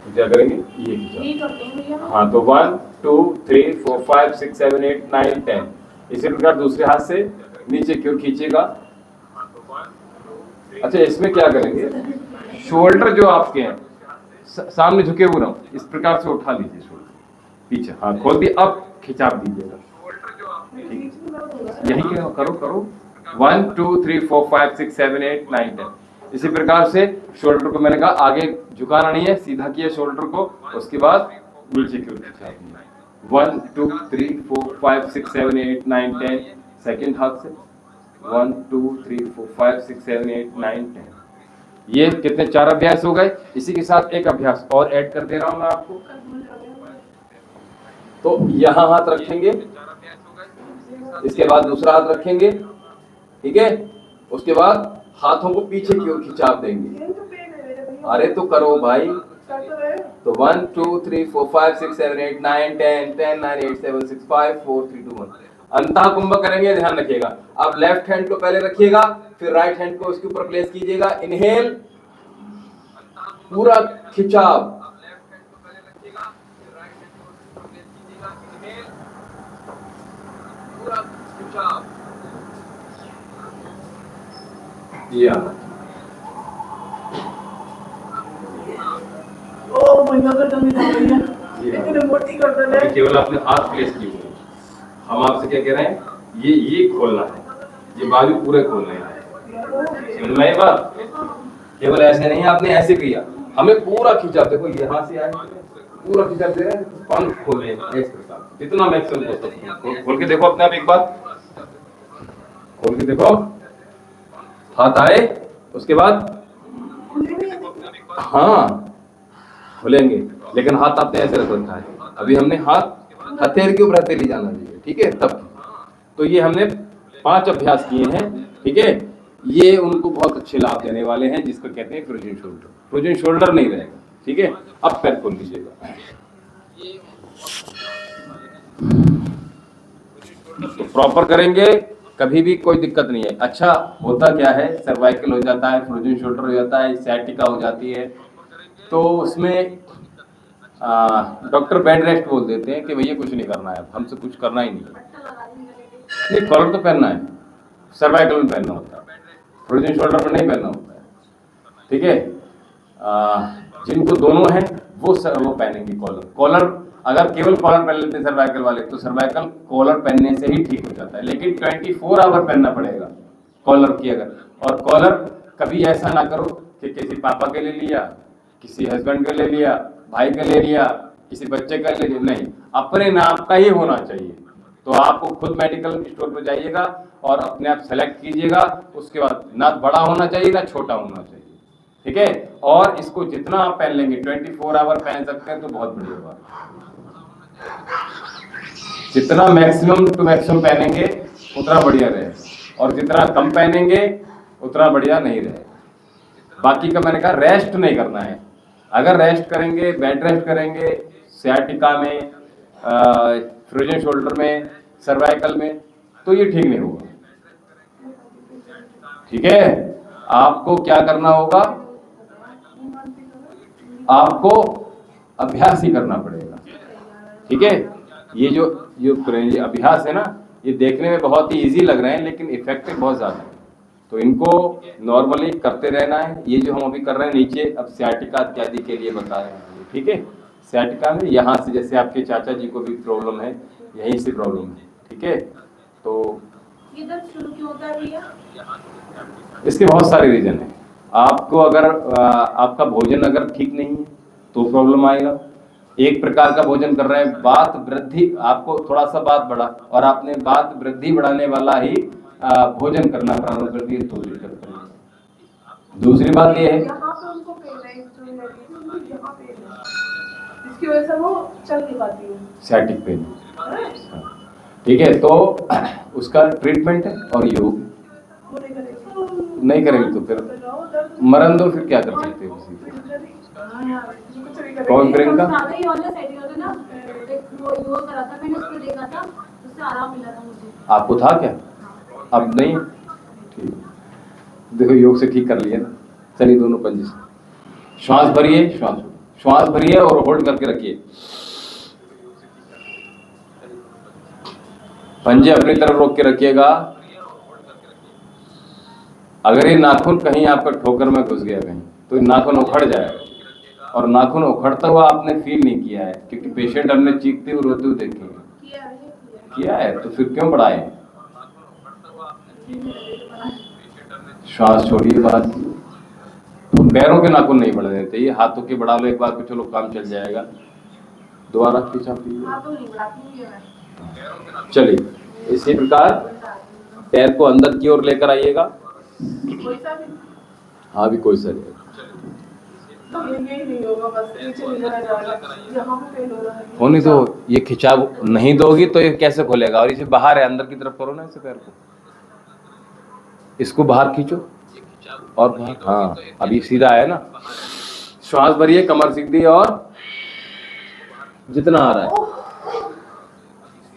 क्या करेंगे, ये खींचा। हाँ, तो 1 2 3 4 5 6 7 8 9 10, इसी प्रकार दूसरे हाथ से नीचे की ओर खींचेगा। अच्छा, इसमें क्या करेंगे, शोल्डर जो आपके हैं सामने झुके हुए ना, इस प्रकार से उठा लीजिए शोल्डर पीछे, हाँ खोल दिए, अब खिंचाव दीजिएगा। यही करो 1 2 3 4 5 6 7 8 9 10, इसी प्रकार से शोल्डर को मैंने कहा आगे झुकाना नहीं है, सीधा किया शोल्डर को, उसके बाद नीचे की ओर खिंचाव। 1 2 3 4 5 6 7 8 9 10, सेकेंड हाथ से 1 2 3 4 5 6 7 8 9 10। ये कितने, 4 अभ्यास हो गए। इसी के साथ एक अभ्यास और ऐड कर दे रहा हूं मैं आपको। तो यहां हाथ रखेंगे, इसके बाद दूसरा हाथ रखेंगे, ठीक है, उसके बाद हाथों को पीछे की ओर खिंचाव देंगे। अरे तो करो भाई, तो 1 2 3 4 5 6 7 8 9 10 10 9 8 7 6 5 4 3 2 1। अंता कुंभक करेंगे, ध्यान रखिएगा। आप लेफ्ट हैंड को पहले रखिएगा, फिर राइट हैंड को उसके ऊपर प्लेस कीजिएगा। इनहेल, पूरा खिंचाव, पूरा खिंचाव, या ओ महिला का दम निकाल दिया, इतने मोटी कर दे रहे। केवल अपने हाथ प्लेस किए हुए, हम आपसे क्या कह रहे हैं, ये खोलना है, ये बाजू पूरे खोलने हैं। समझ में आई बात? केवल ऐसे नहीं आपने ऐसे किया, हमें पूरा खींचा। देखो यहाँ से आए, पूरा खिंचा दे रहे हैं, पंख खोले इस प्रकार, जितना मैक्सिमम हो सकता। खोल के देखो अपने आप एक बार, खोल के देखो, हाथ आए, उसके बाद हाँ खुलेंगे, लेकिन हाथ आपने ऐसे रख रखा है। अभी हमने हाथ हथेली के ऊपर हथेली जाना चाहिए, ठीक है, तब। तो ये हमने 5 अभ्यास किए हैं, ठीक है। ये उनको बहुत अच्छे लाभ देने वाले हैं, जिसको कहते हैं फ्रोजन शोल्डर। फ्रोजन शोल्डर नहीं रहेगा, ठीक है। अब पैर खोल लीजिएगा, तो प्रॉपर करेंगे, कभी भी कोई दिक्कत नहीं है। अच्छा होता क्या है, सर्वाइकल हो जाता है, फ्रोजन शोल्डर हो जाता है, सciatica हो जाती है, तो उसमें डॉक्टर बेड रेस्ट बोल देते हैं कि भैया कुछ नहीं करना है, हमसे कुछ करना ही नहीं है। नहीं, कॉलर तो पहनना है, सर्वाइकल में पहनना होता है, फ्रोजन शोल्डर में नहीं पहनना होता है, ठीक है। जिनको दोनों हैं वो पहनेंगे कॉलर। कॉलर अगर केवल कॉलर पहन लेते हैं सर्वाइकल वाले, तो सर्वाइकल कॉलर पहनने से ही ठीक हो जाता है, लेकिन 24 आवर पहनना पड़ेगा कॉलर की अगर। और कॉलर कभी ऐसा ना करो कि किसी पापा के ले लिया, किसी हस्बैंड के ले लिया, भाई के ले लिया, किसी बच्चे का ले लिया, नहीं, अपने नाम का ही होना चाहिए। तो आपको खुद मेडिकल स्टोर पर जाइएगा और अपने आप सेलेक्ट कीजिएगा, उसके बाद ना बड़ा होना चाहिए ना छोटा होना चाहिए, ठीक है। और इसको जितना आप पहन लेंगे, 24 आवर पहन सकते हैं तो बहुत बढ़िया बात। जितना मैक्सिमम टू मैक्सिमम पहनेंगे उतना बढ़िया रहे, और जितना कम पहनेंगे उतना बढ़िया नहीं रहे। बाकी का मैंने कहा रेस्ट नहीं करना है। अगर रेस्ट करेंगे, बेड रेस्ट करेंगे, sciatica में, फ्रोजन शोल्डर में, सर्वाइकल में, तो ये ठीक नहीं होगा, ठीक है। आपको क्या करना होगा, आपको अभ्यास ही करना पड़ेगा, ठीक है। ये जो अभ्यास है ना, ये देखने में बहुत ही इजी लग रहे हैं, लेकिन इफेक्टिव बहुत ज्यादा है। तो इनको नॉर्मली करते रहना है। ये जो हम अभी कर रहे हैं नीचे, अब sciatica इत्यादि के लिए बता रहे हैं, ठीक है। sciatica में यहाँ से, जैसे आपके चाचा जी को भी प्रॉब्लम है, यहीं से प्रॉब्लम है, ठीक है। तो ये दर्द शुरू क्यों होता है भैया? इसके बहुत सारे रीजन है। आपको अगर आपका भोजन अगर ठीक नहीं है तो प्रॉब्लम आएगा। एक प्रकार का भोजन कर रहे हैं, बात वृद्धि, आपको थोड़ा सा बात बढ़ा और आपने बात वृद्धि बढ़ाने वाला ही भोजन करना प्रारंभ कर दिए, तो दिक्कत करेगी। दूसरी बात ये है, यहाँ पे उनको पेन है, यहाँ पेन है, जिसकी वजह से वो चल नहीं पाती है, sciatic पेन, ठीक है। तो उसका ट्रीटमेंट है और योग नहीं करेंगे तो फिर मरण दो, फिर क्या कर सकते हो उसी कौन करेगा। आपको था क्या? अब नहीं, ठीक, देखो योग से ठीक कर लिया ना। चलिए दोनों पंजे से श्वास भरिए, श्वास भरिए और होल्ड करके रखिए। पंजे अपनी तरफ रोक के रखिएगा। अगर ये नाखून कहीं आपका ठोकर में घुस गया कहीं, तो नाखून उखड़ जाएगा, और नाखून उखड़ता हुआ आपने फील नहीं किया है, क्योंकि पेशेंट हमने चीखते हुए रोते हुए देखे किया है, तो फिर क्यों बढ़ाए। श्वास छोड़िए, बात तो पैरों के नाखून नहीं बढ़ने चाहिए, हाथों के बढ़ा लो एक बार, चलो काम चल जाएगा। दोबारा खींचा पीजिए। चलिए इसी प्रकार पैर को अंदर की ओर लेकर आइएगा। हाँ भी कोई सा नहीं, होने दो। ये खिंचाव नहीं दोगी तो ये कैसे खोलेगा, और इसे बाहर है, अंदर की तरफ करो ना इसे, पैर को इसको बाहर खींचो और बाहर, हाँ अभी सीधा है ना। श्वास भरिए, कमर सीधी, और जितना आ रहा है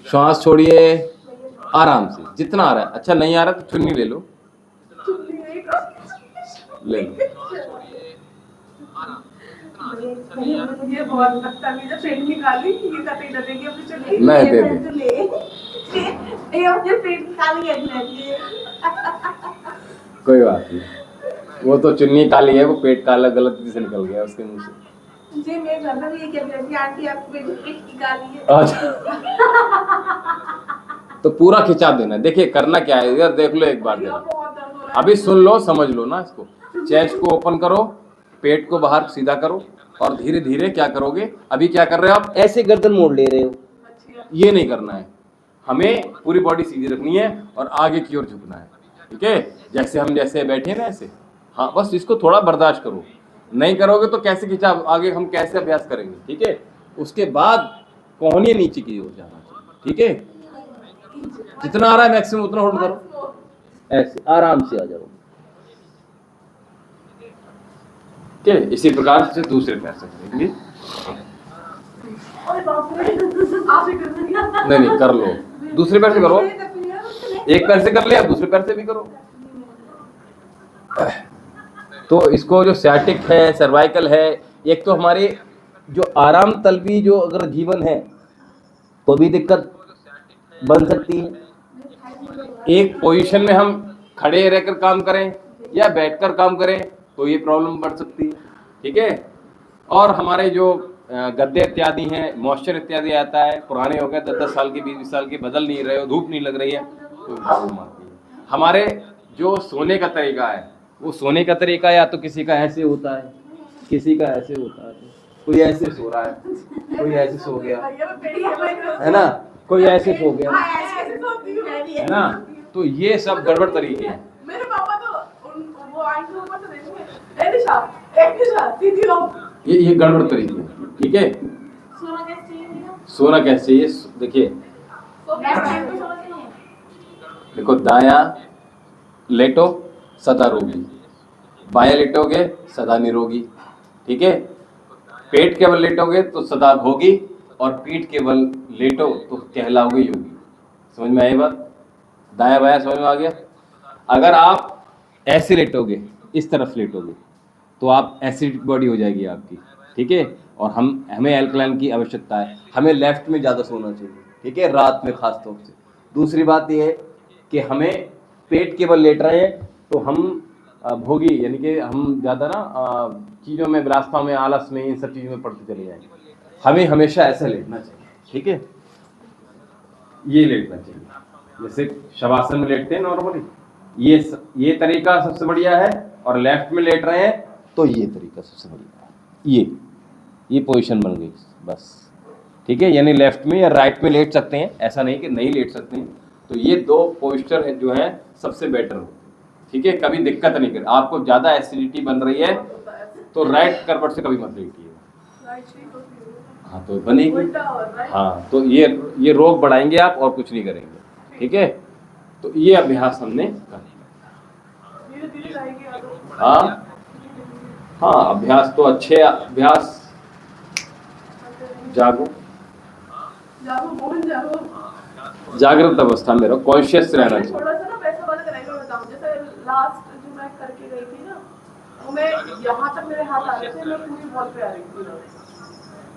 श्वास छोड़िए आराम से, जितना आ रहा है। अच्छा नहीं आ रहा तो चुन्नी ले लो, ले लो। ये बहुत लगता है, जब पेट निकाली ये कतई लगेगी अपनी चली, मैं दे दे, ये अपने पेट निकाली है, कोई बात नहीं, वो तो चुन्नी काली है, वो पेट काला गलती से निकल गया उसके मुंह से। जी मैं मतलब ये क्या कहती आंटी आपको पेट निकाली है। अच्छा तो पूरा खिंचा देना। देखिए करना क्या है, इधर देख लो एक बार जरा, अभी सुन लो, समझ लो ना इसको। चेस्ट को ओपन करो, पेट को बाहर सीधा करो, और धीरे धीरे क्या करोगे, अभी क्या कर रहे हो आप, ऐसे गर्दन मोड़ ले रहे हो, ये नहीं करना है, हमें पूरी बॉडी सीधी रखनी है और आगे की ओर झुकना है, ठीक है, जैसे हम जैसे बैठे ना ऐसे। हाँ, बस इसको थोड़ा बर्दाश्त करो, नहीं करोगे तो कैसे खींचा आगे, हम कैसे अभ्यास करेंगे, ठीक है। उसके बाद कोहनी नीचे की ओर जाना चाहिए, ठीक है, जितना आ रहा है मैक्सिमम उतना होल्ड करो, ऐसे आराम से आ जाओ, ठीक है। इसी प्रकार से दूसरे पैर से करेंगे, नहीं कर लो, दूसरे पैर से करो, एक पैर से कर लिया दूसरे पैर से भी करो। तो इसको जो सैटिक है, सर्वाइकल है, एक तो हमारे जो आराम तलबी जो अगर जीवन है तो भी दिक्कत बन सकती है, एक पोजीशन में हम खड़े रहकर काम करें या बैठकर काम करें तो ये प्रॉब्लम बढ़ सकती है, ठीक है। और हमारे जो गद्दे इत्यादि हैं, मॉइस्चर इत्यादि आता है, पुराने हो गए 10-10 साल के, 20-20 साल के, बदल नहीं रहे हो, धूप नहीं लग रही है तो प्रॉब्लम आती है। हमारे जो सोने का तरीका है, वो सोने का तरीका या तो किसी का ऐसे होता है, किसी का ऐसे होता है, कोई ऐसे सो रहा है, कोई ऐसे सो गया है ना, कोई ऐसे सो गया है ना, तो ये सब गड़बड़ तरीके हैं। मेरे पापा तो वो आंख के ऊपर से देखेंगे, एक निशा सीधी रहो, ये गड़बड़ तरीके हैं, ठीक है। सोना कैसे चाहिए, सोना कैसे चाहिए, देखिए देखो, दायां लेटो सदा रोगी, बायां लेटोगे सदा निरोगी, ठीक है। पेट केवल लेटोगे तो सदा भोगी, और पीठ केवल लेटो तो कहलाओगे योगी। समझ में आई बात, दायां बायां समझ में आ गया। अगर आप ऐसे लेटोगे, इस तरफ लेटोगे तो आप एसिडिक बॉडी हो जाएगी आपकी, ठीक है। और हमें एल्कलाइन की आवश्यकता है, हमें लेफ्ट में ज़्यादा सोना चाहिए, ठीक है, रात में खास तौर से। दूसरी बात यह है कि हमें पेट केवल लेट रहे हैं तो हम भोगी, यानी कि हम ज़्यादा ना चीज़ों में, विलासता में, आलस में, इन सब चीज़ों में पड़ते चले जाएंगे। हमें हमेशा ऐसा लेटना चाहिए, ठीक है, ये लेटना चाहिए, जैसे शवासन में लेटते हैं नॉर्मली, ये तरीका सबसे बढ़िया है। और लेफ्ट में लेट रहे हैं तो ये तरीका सबसे बढ़िया है, ये पोजीशन बन गई बस, ठीक है। यानी लेफ्ट में या राइट में लेट सकते हैं, ऐसा नहीं कि नहीं लेट सकते हैं। तो ये दो पोस्चर जो हैं सबसे बेटर होते हैं, ठीक है। कभी दिक्कत नहीं कर, आपको ज़्यादा एसिडिटी बन रही है तो राइट करवट से कभी मत लेटिए, हाँ तो बनेगी, हाँ तो ये रोग बढ़ाएंगे आप और कुछ नहीं करेंगे, ठीक है। तो ये अभ्यास हमने करना, हाँ अभ्यास तो अच्छे अभ्यास, जागो, जागृत अवस्था में रहो, कॉन्शियस रहना चाहिए। थोड़ा सा ना पैसा वाला करेंगे, बताऊं जैसे लास्ट जो मैं करके गई थी ना, वो मैं यहाँ तक मेरे हाथ आ रहे थे, मैं पूरी वॉल पे आ रही थी,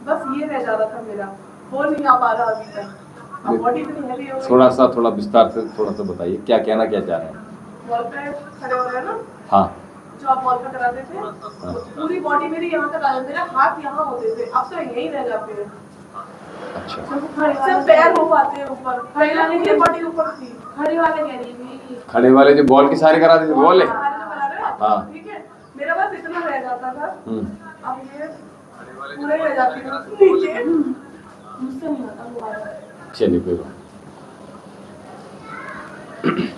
बस ये रह जा रहा था मेरा, हो नहीं आ पा रहा अभी तक। अब बॉडी इतनी हैवी हो गई। थोड़ा विस्तार से थोड़ा सा बताइए, क्या कहना क्या चाह रहे हैं। वॉल पे खड़े हो रहे हैं ना, हाँ, जो आप वॉल पे कराते थे, पूरी बॉडी मेरी यहाँ तक आ जाती, मेरे हाथ यहाँ होते थे, अब तो यहीं रह जाते हैं। अच्छा, सिर्फ पैर हो पाते हैं ऊपर, खड़े वाले की बॉडी ऊपर थी, खड़े वाले कह रही है, खड़े वाले जो बॉल की सारे करा देते, बॉल है, हाँ ठीक है, मेरा बस इतना रह जाता था, अब ये पूरे रह जाती है नीचे, मुझसे नहीं होता। चलिए कोई बात,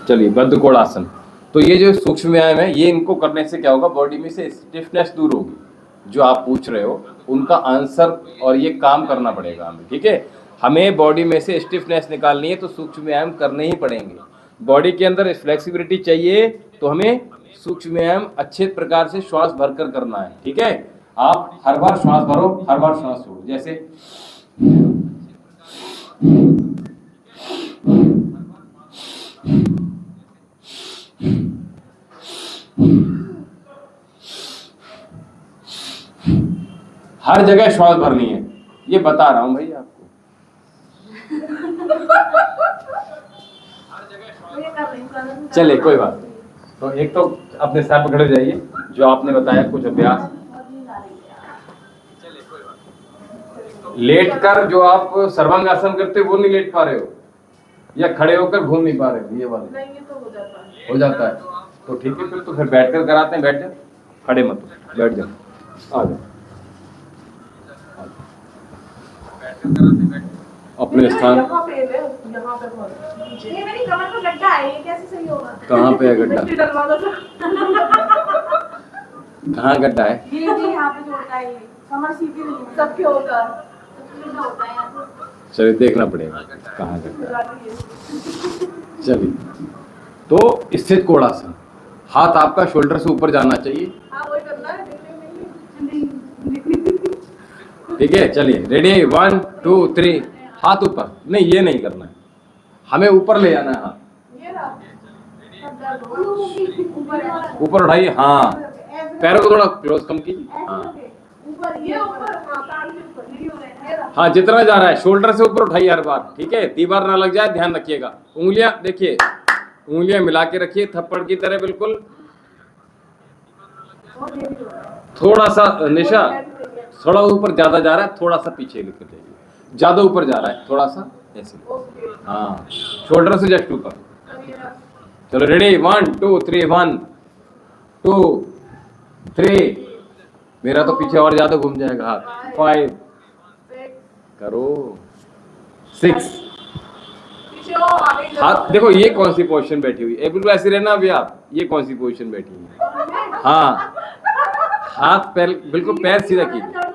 चलिए बद्धकोण आसन। तो ये जो सूक्ष्म व्यायाम है, ये इनको करने से क्या होगा, बॉडी में से स्टिफनेस दूर होगी, जो आप पूछ रहे हो उनका आंसर, और ये काम करना पड़ेगा हमें, ठीक है। हमें बॉडी में से स्टिफनेस निकालनी है तो सूक्ष्म व्यायाम करने ही पड़ेंगे। बॉडी के अंदर फ्लेक्सिबिलिटी चाहिए तो हमें सूक्ष्म व्यायाम अच्छे प्रकार से श्वास भरकर करना है, ठीक है। आप हर बार श्वास भरो, हर बार श्वास छोड़ो, जैसे हर जगह श्वास भरनी है, ये बता रहा हूं भाई आपको। चले कोई बात नहीं। तो एक तो अपने साथ पकड़े जाइए, जो आपने बताया कुछ अभ्यास, लेट कर जो आप सर्वांग आसन करते हो वो नहीं लेट पा रहे हो, या खड़े होकर घूम नहीं पा रहे हो, ये वाला नहीं, ये तो हो जाता है। तो ठीक है, फिर बैठ कर कराते हैं, बैठ जाओ, खड़े मत बैठ जाओ, आ जाओ। अपने स्थान। यहाँ पे ले, यहाँ पे बहुत ये मेरी कमर में गड्ढा है, ये कैसे सही होगा? कहाँ पे है गड्ढा? मिट्टी डलवा दो तो। कहाँ गड्ढा है? ये यहाँ पे जो होता है, ये कमर सीधी नहीं है, सबके होता है। सबके गड्ढा होता है यहाँ पे। चलिए देखना पड़ेगा कहाँ गड्ढा है। चलिए, तो स्थित कोणासन, हाथ आपका शोल्डर से ऊपर जाना चाहिए। हाँ वही करना है, नहीं। ठीक है, चलिए रेडी, 1 2 3, हाथ ऊपर। नहीं, ये नहीं करना है, हमें ऊपर ले जाना है हाथ। ये रहा। ऊपर उठाइए, हाँ, पैरों को थोड़ा क्लोज कम कीजिए। हाँ ऊपर, ये ऊपर, हाँ कान के ऊपर, ये हो रहा है, ये रहा। हाँ, जितना जा रहा है शोल्डर से ऊपर उठाइए हर बार। ठीक है, दीवार ना लग जाए, ध्यान रखिएगा। उंगलियां देखिए, उंगलियां मिला के रखिए थप्पड़ की तरह बिल्कुल। थोड़ा सा निशा, थोड़ा ऊपर ज्यादा जा रहा है, थोड़ा सा पीछे लेकर जाइए। ज्यादा ऊपर जा रहा है, थोड़ा सा ऐसे। हाँ, शोल्डर से जस्ट ऊपर। चलो रेडी, 1 2 3, 1 2 3। मेरा तो पीछे और ज्यादा घूम जाएगा हाथ। 5 करो, 6। हाथ देखो, ये कौन सी पोजीशन बैठी हुई है? बिल्कुल ऐसी रहना अभी आप। ये कौन सी पोजीशन बैठी हुई है? हाँ, हाथ पैर बिल्कुल, पैर सीधा कीजिए।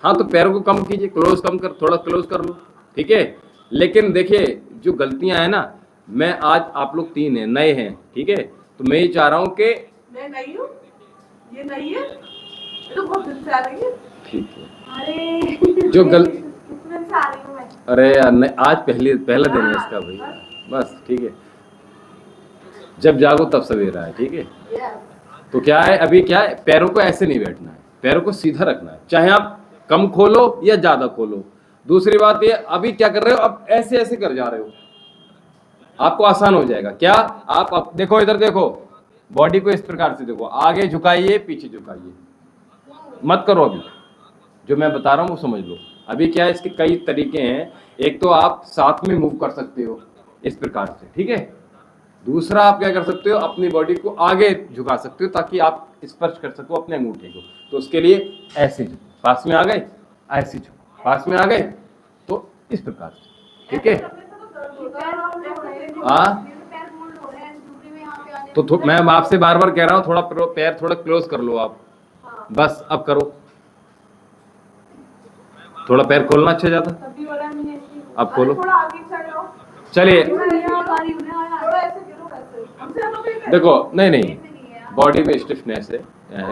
हाँ, तो पैरों को कम कीजिए, क्लोज कम कर, थोड़ा क्लोज कर लो। ठीक है, लेकिन देखिए जो गलतियां हैं ना, मैं आज आप लोग 3 हैं, नए हैं। ठीक है, तो मैं ये चाह रहा हूँ कि मैं नहीं हूँ, ये नहीं है, ये तो बहुत दिन से आ रही है। ठीक है, अरे जो गल कितने से आ रही हूँ मैं? अरे यार नहीं, आज पहला दिन है इसका भाई, बस। ठीक है, जब जागो तब सवेरा है। ठीक है, तो क्या है, अभी क्या है, पैरों को ऐसे नहीं बैठना है, पैरों को सीधा रखना है, चाहे आप कम खोलो या ज्यादा खोलो। दूसरी बात ये, अभी क्या कर रहे हो, अब ऐसे ऐसे कर जा रहे हो, आपको आसान हो जाएगा। क्या आप अब देखो, इधर देखो, बॉडी को इस प्रकार से देखो, आगे झुकाइए, पीछे झुकाइए, मत करो। अभी जो मैं बता रहा हूँ वो समझ लो। अभी क्या है, इसके कई तरीके हैं। एक तो आप साथ में मूव कर सकते हो इस प्रकार से। ठीक है, दूसरा आप क्या कर सकते हो, अपनी बॉडी को आगे झुका सकते हो ताकि आप स्पर्श कर सको अपने अंगूठे को। तो उसके लिए ऐसे पास में आ गए, ऐसे झुको, पास में आ गए, तो इस प्रकार से। ठीक है, हाँ, तो मैं आपसे बार बार कह रहा हूँ, थोड़ा पैर थोड़ा क्लोज कर लो आप, बस। अब करो, थोड़ा पैर खोलना अच्छा जाता। अब खोलो, चलिए। देखो, नहीं, बॉडी में स्टिफनेस है।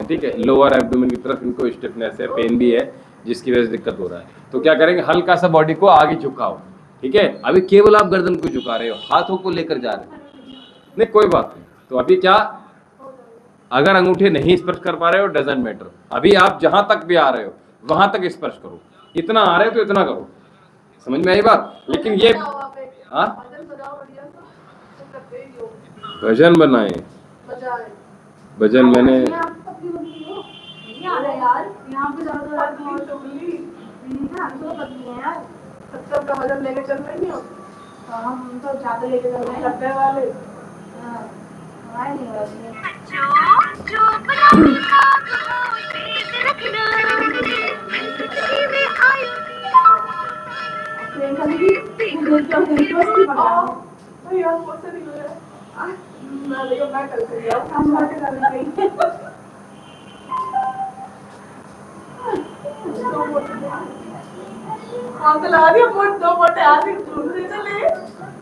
ठीक है, लोअर एब्डोमेन की तरफ इनको स्टिफनेस है, पेन भी है, जिसकी वजह से दिक्कत हो रहा है। तो क्या करेंगे, हल्का सा बॉडी को आगे झुकाओ। ठीक है, अभी केवल आप गर्दन को झुका रहे हो, हाथों को लेकर जा रहे हो, नहीं कोई बात नहीं। तो अभी क्या, अगर अंगूठे नहीं स्पर्श कर पा रहे हो, डजंट मैटर, अभी आप जहां तक भी आ रहे हो वहां तक स्पर्श करो। इतना आ रहे हो तो इतना करो, समझ में आई बात? लेकिन ये भजन बनाए, भजन मैंने का वजन लेके चल रही हो। हम तो ज्यादा लेके चल रहे हैं वाले। नहीं हो रहा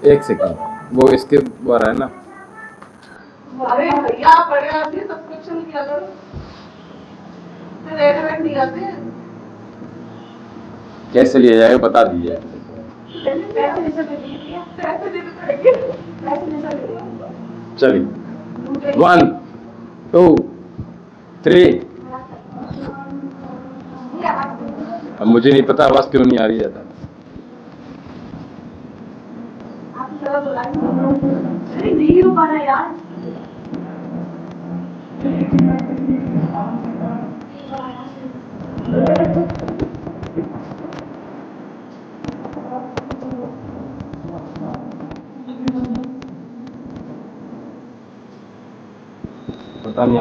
एक सेकंड, वो इसके द्वारा है ना। अरे भैया बड़े आदमी सब्सक्रिप्शन किया करो, रेट नहीं आते। कैसे लिया जाएगा बता दीजिए। चलिए, 1 2 3। अब मुझे नहीं पता आवाज क्यों नहीं आ रही है। नहीं हो पा रहा यार। पता नहीं,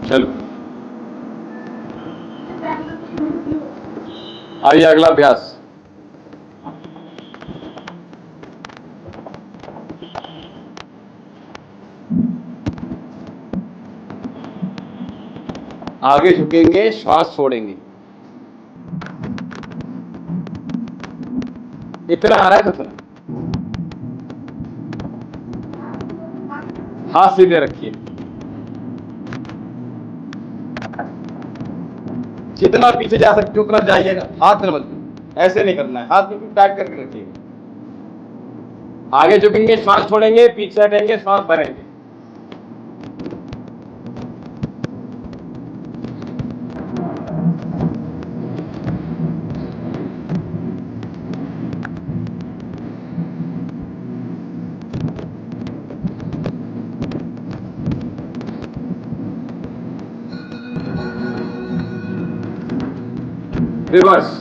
चलो आइए अगला अभ्यास। आगे झुकेंगे, श्वास छोड़ेंगे। इतना आ रहा है तो हाथ सीधे रखिए। जितना पीछे जा सकते हो उतना जाइएगा, हाथ में मत, ऐसे नहीं करना है, हाथ बिल्कुल टाइट करके रखिए। आगे झुकेंगे, श्वास छोड़ेंगे, पीछे हटेंगे, श्वास भरेंगे। रिवर्स।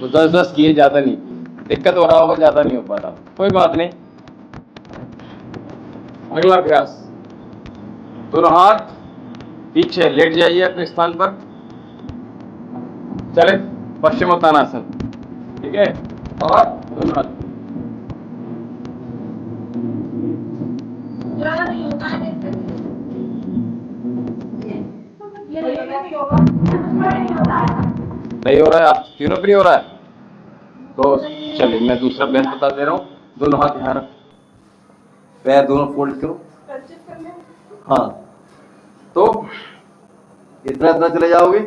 तो 10-10 किए, ज्यादा नहीं। दिक्कत हो रहा होगा, ज्यादा नहीं हो पा रहा, कोई बात नहीं। अगला अभ्यास, दोनों हाथ पीछे लेट जाइए अपने स्थान पर। चले पश्चिमोत्तानासन, ठीक है। और दोनों हाथ नहीं हो रहा है, आप तीनों पे नहीं हो रहा है तो चलिए मैं दूसरा अभ्यास बता दे रहा हूँ। दोनों हाथ यहाँ रखो, पैर दोनों फोल्ड करो। हाँ, तो इतना इतना चले जाओगे,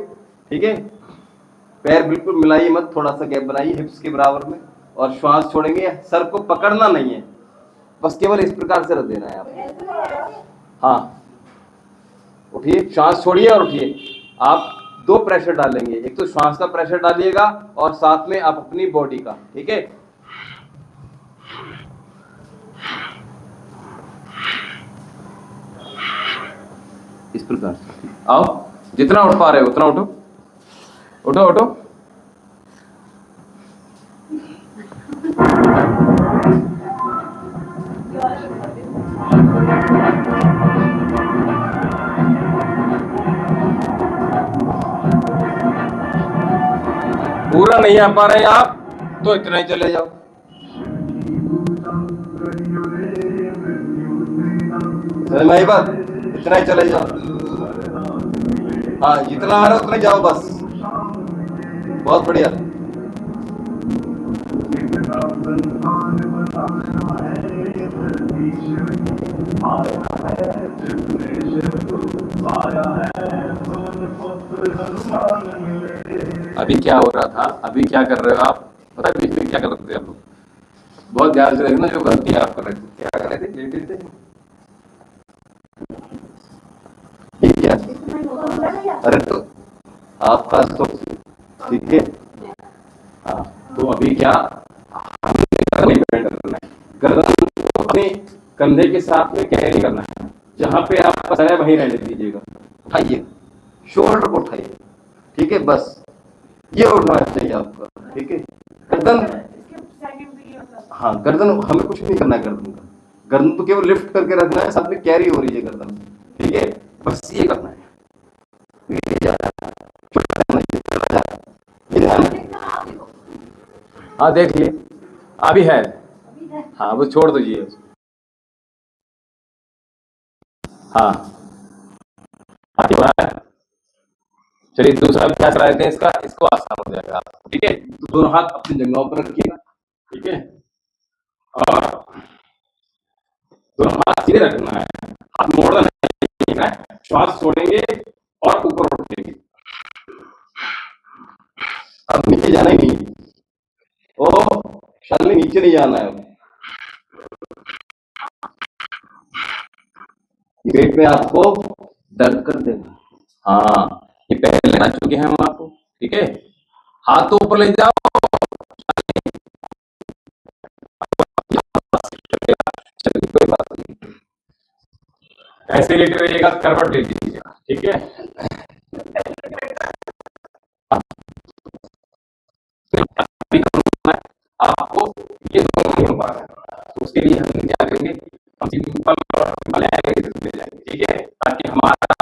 ठीक है। पैर बिल्कुल मिलाइए मत, थोड़ा सा गैप बनाइए हिप्स के बराबर में, और श्वास छोड़ेंगे। सर को पकड़ना नहीं है, बस केवल इस प्रकार से रख देना है आपको। हाँ, उठिए, श्वास छोड़िए और उठिए। आप 2 प्रेशर डालेंगे, एक तो श्वास का प्रेशर डालिएगा और साथ में आप अपनी बॉडी का, ठीक है। इस प्रकार से आओ, जितना उठ पा रहे हो उतना उठो, उठो उठो। पूरा नहीं आ पा रहे आप तो इतना ही चले जाओ। समझ में आई बात? इतना ही चले जाओ। हाँ, जितना आ रहा है उतना जाओ बस, बहुत बढ़िया। अभी क्या हो रहा था, अभी क्या कर रहे हो आप, पता है बीच में क्या कर रहे थे आप लोग? बहुत ध्यान से देखना, जो गलती आप कर रहे थे। क्या कर रहे थे? लेटे थे। क्या? अरे तो आपका तो ठीक है। हाँ, तो अभी क्या करना है, गर्दन अपने कंधे के साथ में कैरी करना है। जहां पे आप फंसा है वहीं रहने दीजिएगा। उठाइए, शोल्डर को उठाइए, ठीक है। बस ये उठना चाहिए आपका, ठीक है। गर्दन, हाँ, गर्दन हमें कुछ नहीं करना है। गर्दन का, गर्दन तो केवल लिफ्ट करके रखना है, साथ में कैरी हो रही है गर्दन, ठीक है। बस ये करना है। हाँ देख लिए, अभी है। हाँ, वो छोड़ दीजिए। हाँ, चलिए दूसरा अभ्यास कराते हैं इसका, इसको आसान हो जाएगा, ठीक है। तो दोनों हाथ अपनी जगहों पर रखिएगा, ठीक है। और दोनों हाथ सीधे रखना है, हाथ मोड़ना नहीं है। श्वास छोड़ेंगे और ऊपर उठेंगे। अब नीचे जाना ही नहीं, ओ शाली नीचे नहीं जाना है। ये पेट में आपको दर्द कर देगा। हाँ, ये पहले लगा चुके हैं हम आपको, ठीक है। हाथ तो ऊपर ले जाओ, चलिए कोई बात नहीं, ऐसे लेटे रहिएगा, करवट ले दीजिएगा, ठीक है। आपको ये दोनों नहीं हो पा रहा है, तो उसके लिए हम क्या करेंगे, हम सिंपल ले जाएंगे, ठीक है, ताकि हमारा,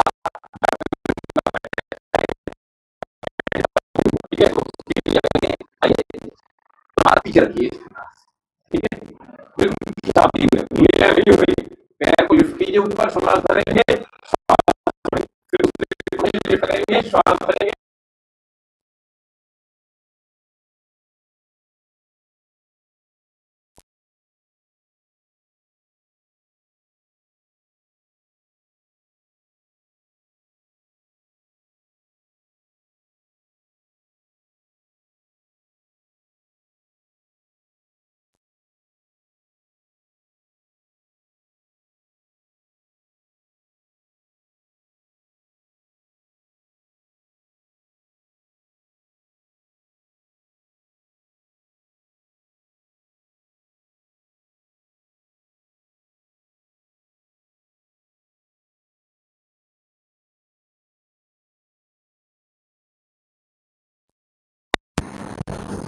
ठीक है, तो उसके लिए करेंगे, आइए हाथ पीछे रखिए, ठीक है, बिल्कुल खिंचाव कीजिए, नहीं हो रही, पैर को लिफ्ट कीजिए ऊपर, श्वास भरेंगे, फिर उससे लिफ्ट करेंगे, श्वास भरेंगे,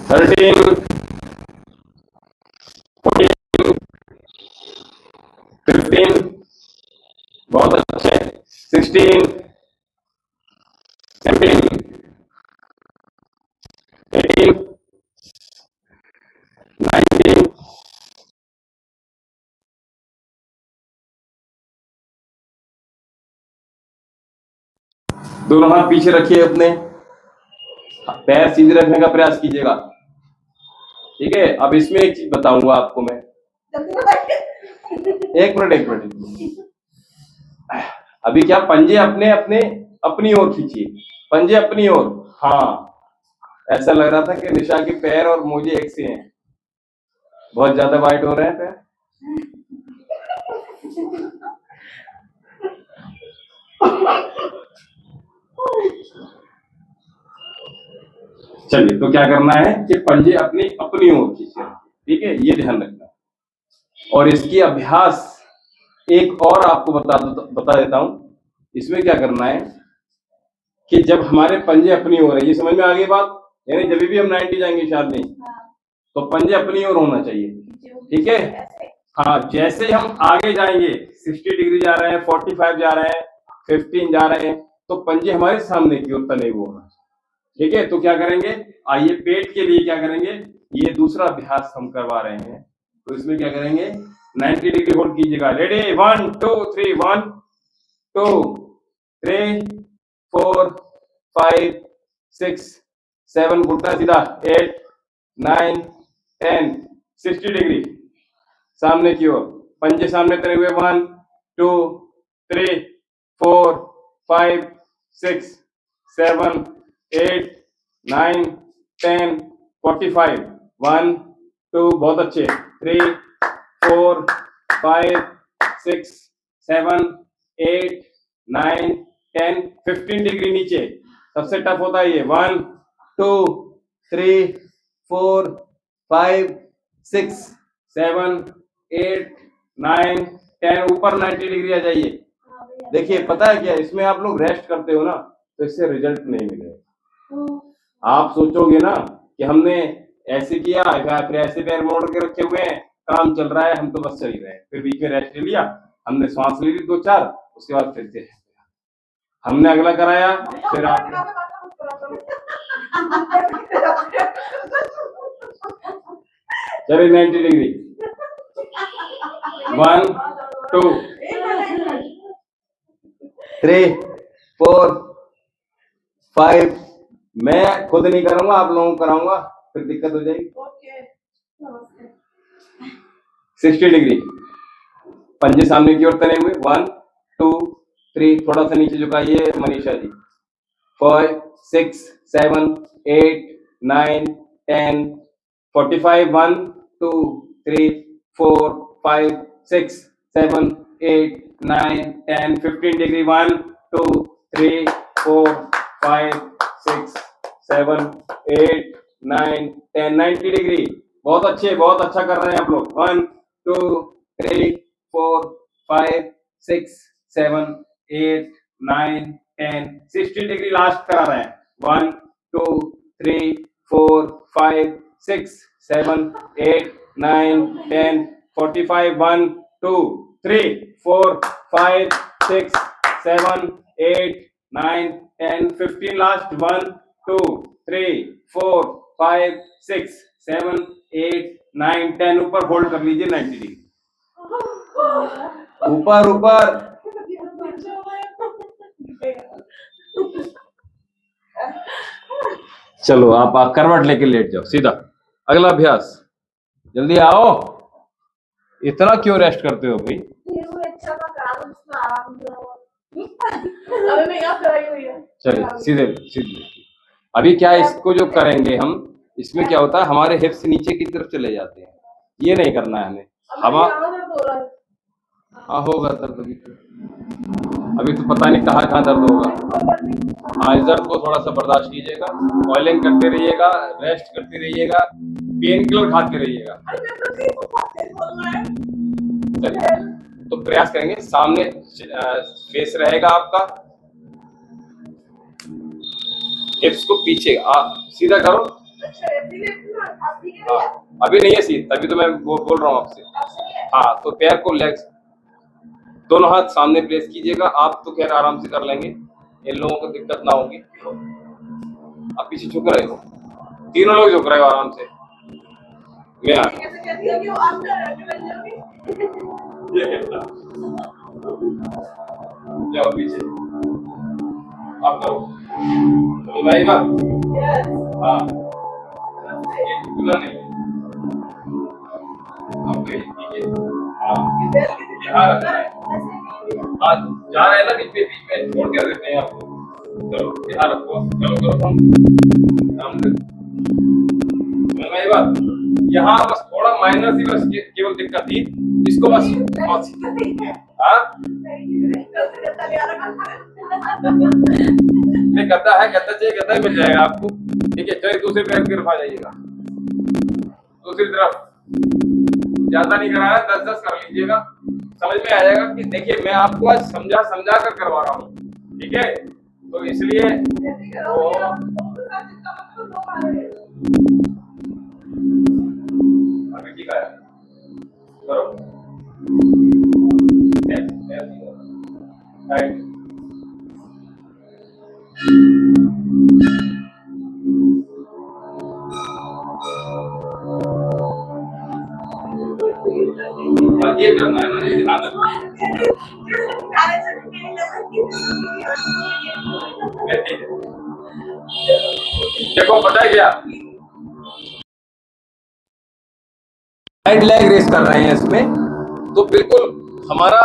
थर्टीन, 14, 15, बहुत अच्छे, 16, 17, 18, 19, दोनों हाथ पीछे रखिए, अपने पैर सीधे रखने का प्रयास कीजिएगा, ठीक है। अब इसमें एक चीज बताऊंगा आपको मैं, एक मिनट, अभी क्या, पंजे अपने अपने अपनी ओर खींचिए, पंजे अपनी ओर, हाँ, ऐसा लग रहा था कि निशा के पैर और मोजे एक से हैं, बहुत ज्यादा वाइट हो रहे हैं पैर। चलिए, तो क्या करना है कि पंजे अपनी अपनी ओर खींचे, ठीक है, ये ध्यान रखना। और इसकी अभ्यास एक और आपको बता देता हूं, इसमें क्या करना है कि जब हमारे पंजे अपनी ओर है, ये समझ में आ गई बात, यानी जब भी हम 90 जाएंगे शादी, तो पंजे अपनी ओर होना चाहिए, ठीक है। हाँ, जैसे हम आगे जाएंगे, 60 डिग्री जा रहे हैं, 45 जा रहे हैं, 15 जा रहे हैं, तो पंजे हमारे सामने की ओर तने हुए होना, ठीक है। तो क्या करेंगे, आइए पेट के लिए क्या करेंगे, ये दूसरा अभ्यास हम करवा रहे हैं, तो इसमें क्या करेंगे, 90 डिग्री होल्ड कीजिएगा, रेडी, 1 2 3, 1 2 3 4 5 6 7, घुटना सीधा, 8 9 10, 60 डिग्री सामने की ओर, पंजे सामने तने हुए, 1 2 3 4 5 6 7 8 9 10 45, 1 2, बहुत अच्छे, 3 4 5 6 7 8 9 10, 15 डिग्री नीचे, सबसे टफ होता है ये, 1 2 3 4 5 6 7 8 9 10, ऊपर 90 डिग्री आ जाइए। देखिए, पता है क्या, इसमें आप लोग रेस्ट करते हो ना, तो इससे रिजल्ट नहीं मिलेगा। आप सोचोगे ना कि हमने ऐसे किया, फिर ऐसे पैर मोड़ के रखे हुए हैं, काम चल रहा है, हम तो बस चल रहे हैं, फिर बीच में रेस्ट ले लिया, हमने सांस ले ली 2-4, उसके बाद फिर से हमने अगला कराया, फिर आप चलिए 90 डिग्री, 1 2 3 4 5, मैं खुद नहीं करूंगा, आप लोगों को कराऊंगा, फिर दिक्कत हो जाएगी। 60 डिग्री, पंजे सामने की ओर तने हुए, 1 2 3, थोड़ा सा नीचे झुकाइए मनीषा जी, 5 6 7 8 9 10 45, 1 2 3 4 5 6 7 8 9 10 15 डिग्री 1 2 3 4 5 6 7 8 9 10 90 डिग्री। बहुत अच्छे, बहुत अच्छा कर रहे हैं आप लोग। 1 2 3 4 5 6 7 8 9 10 60 डिग्री लास्ट करा रहे हैं। 1 2 3 4 5 6 7 8 9 10 45 1 2 3 4 5 6 7 8 9 10 15 लास्ट 1 2 3 4 5 6 7 8 9 10 ऊपर होल्ड कर लीजिए 90 डिग्री। ऊपर ऊपर चलो आप करवट लेके लेट जाओ सीधा। अगला अभ्यास, जल्दी आओ। इतना क्यों रेस्ट करते हो भाई? अरे मैं यहाँ कराई हुई है। चलिए सीधे सीधे। अभी क्या इसको जो करेंगे हम, इसमें क्या होता है हमारे हिप्स नीचे की तरफ चले जाते हैं, ये नहीं करना है हमें। हाँ होगा दर्द अभी तो पता नहीं कहाँ कहाँ दर्द होगा। हाँ इस दर्द को थोड़ा सा बर्दाश्त कीजिएगा, ऑयलिंग करते रहिएगा, रेस्ट करते रहिएगा, पेन किलर खाते रहिएगा। चलिए तो प्रयास करेंगे, सामने फेस रहेगा आपका, हिप्स को पीछे सीधा करो। अभी नहीं है सीधा, तभी तो मैं बोल रहा हूँ आपसे। हाँ तो पैर को लेग्स दोनों हाथ सामने प्लेस कीजिएगा। आप तो खैर आराम से कर लेंगे, इन लोगों को दिक्कत ना होगी। आप पीछे झुक रहे हो, तीनों लोग झुक रहे हो आराम से। मैं जाओ पीछे, आप करो भाई बात। हाँ नहीं आप यहाँ रखना है। हाँ जा रहे हैं ना बीच में छोड़ के देते हैं आपको। चलो यहाँ रखो, चलो करो काम भाई बात। यहाँ बस थोड़ा माइनर सी बस केवल दिक्कत थी, इसको बस हाँ गद्दा है, गद्दा चाहिए गद्दा मिल जाएगा आपको। ठीक है चलिए दूसरे पैर की तरफ आ जाइएगा, दूसरी तरफ। ज्यादा नहीं कराया, 10-10 कर लीजिएगा, समझ में आ जाएगा कि देखिए मैं आपको आज समझा कर करवा रहा हूँ। ठीक है तो इसलिए अभी ठीक है करो ये करना है ना, ध्यान रखना। देखो पता है क्या, राइट लेग रेस कर रहे हैं इसमें, तो बिल्कुल हमारा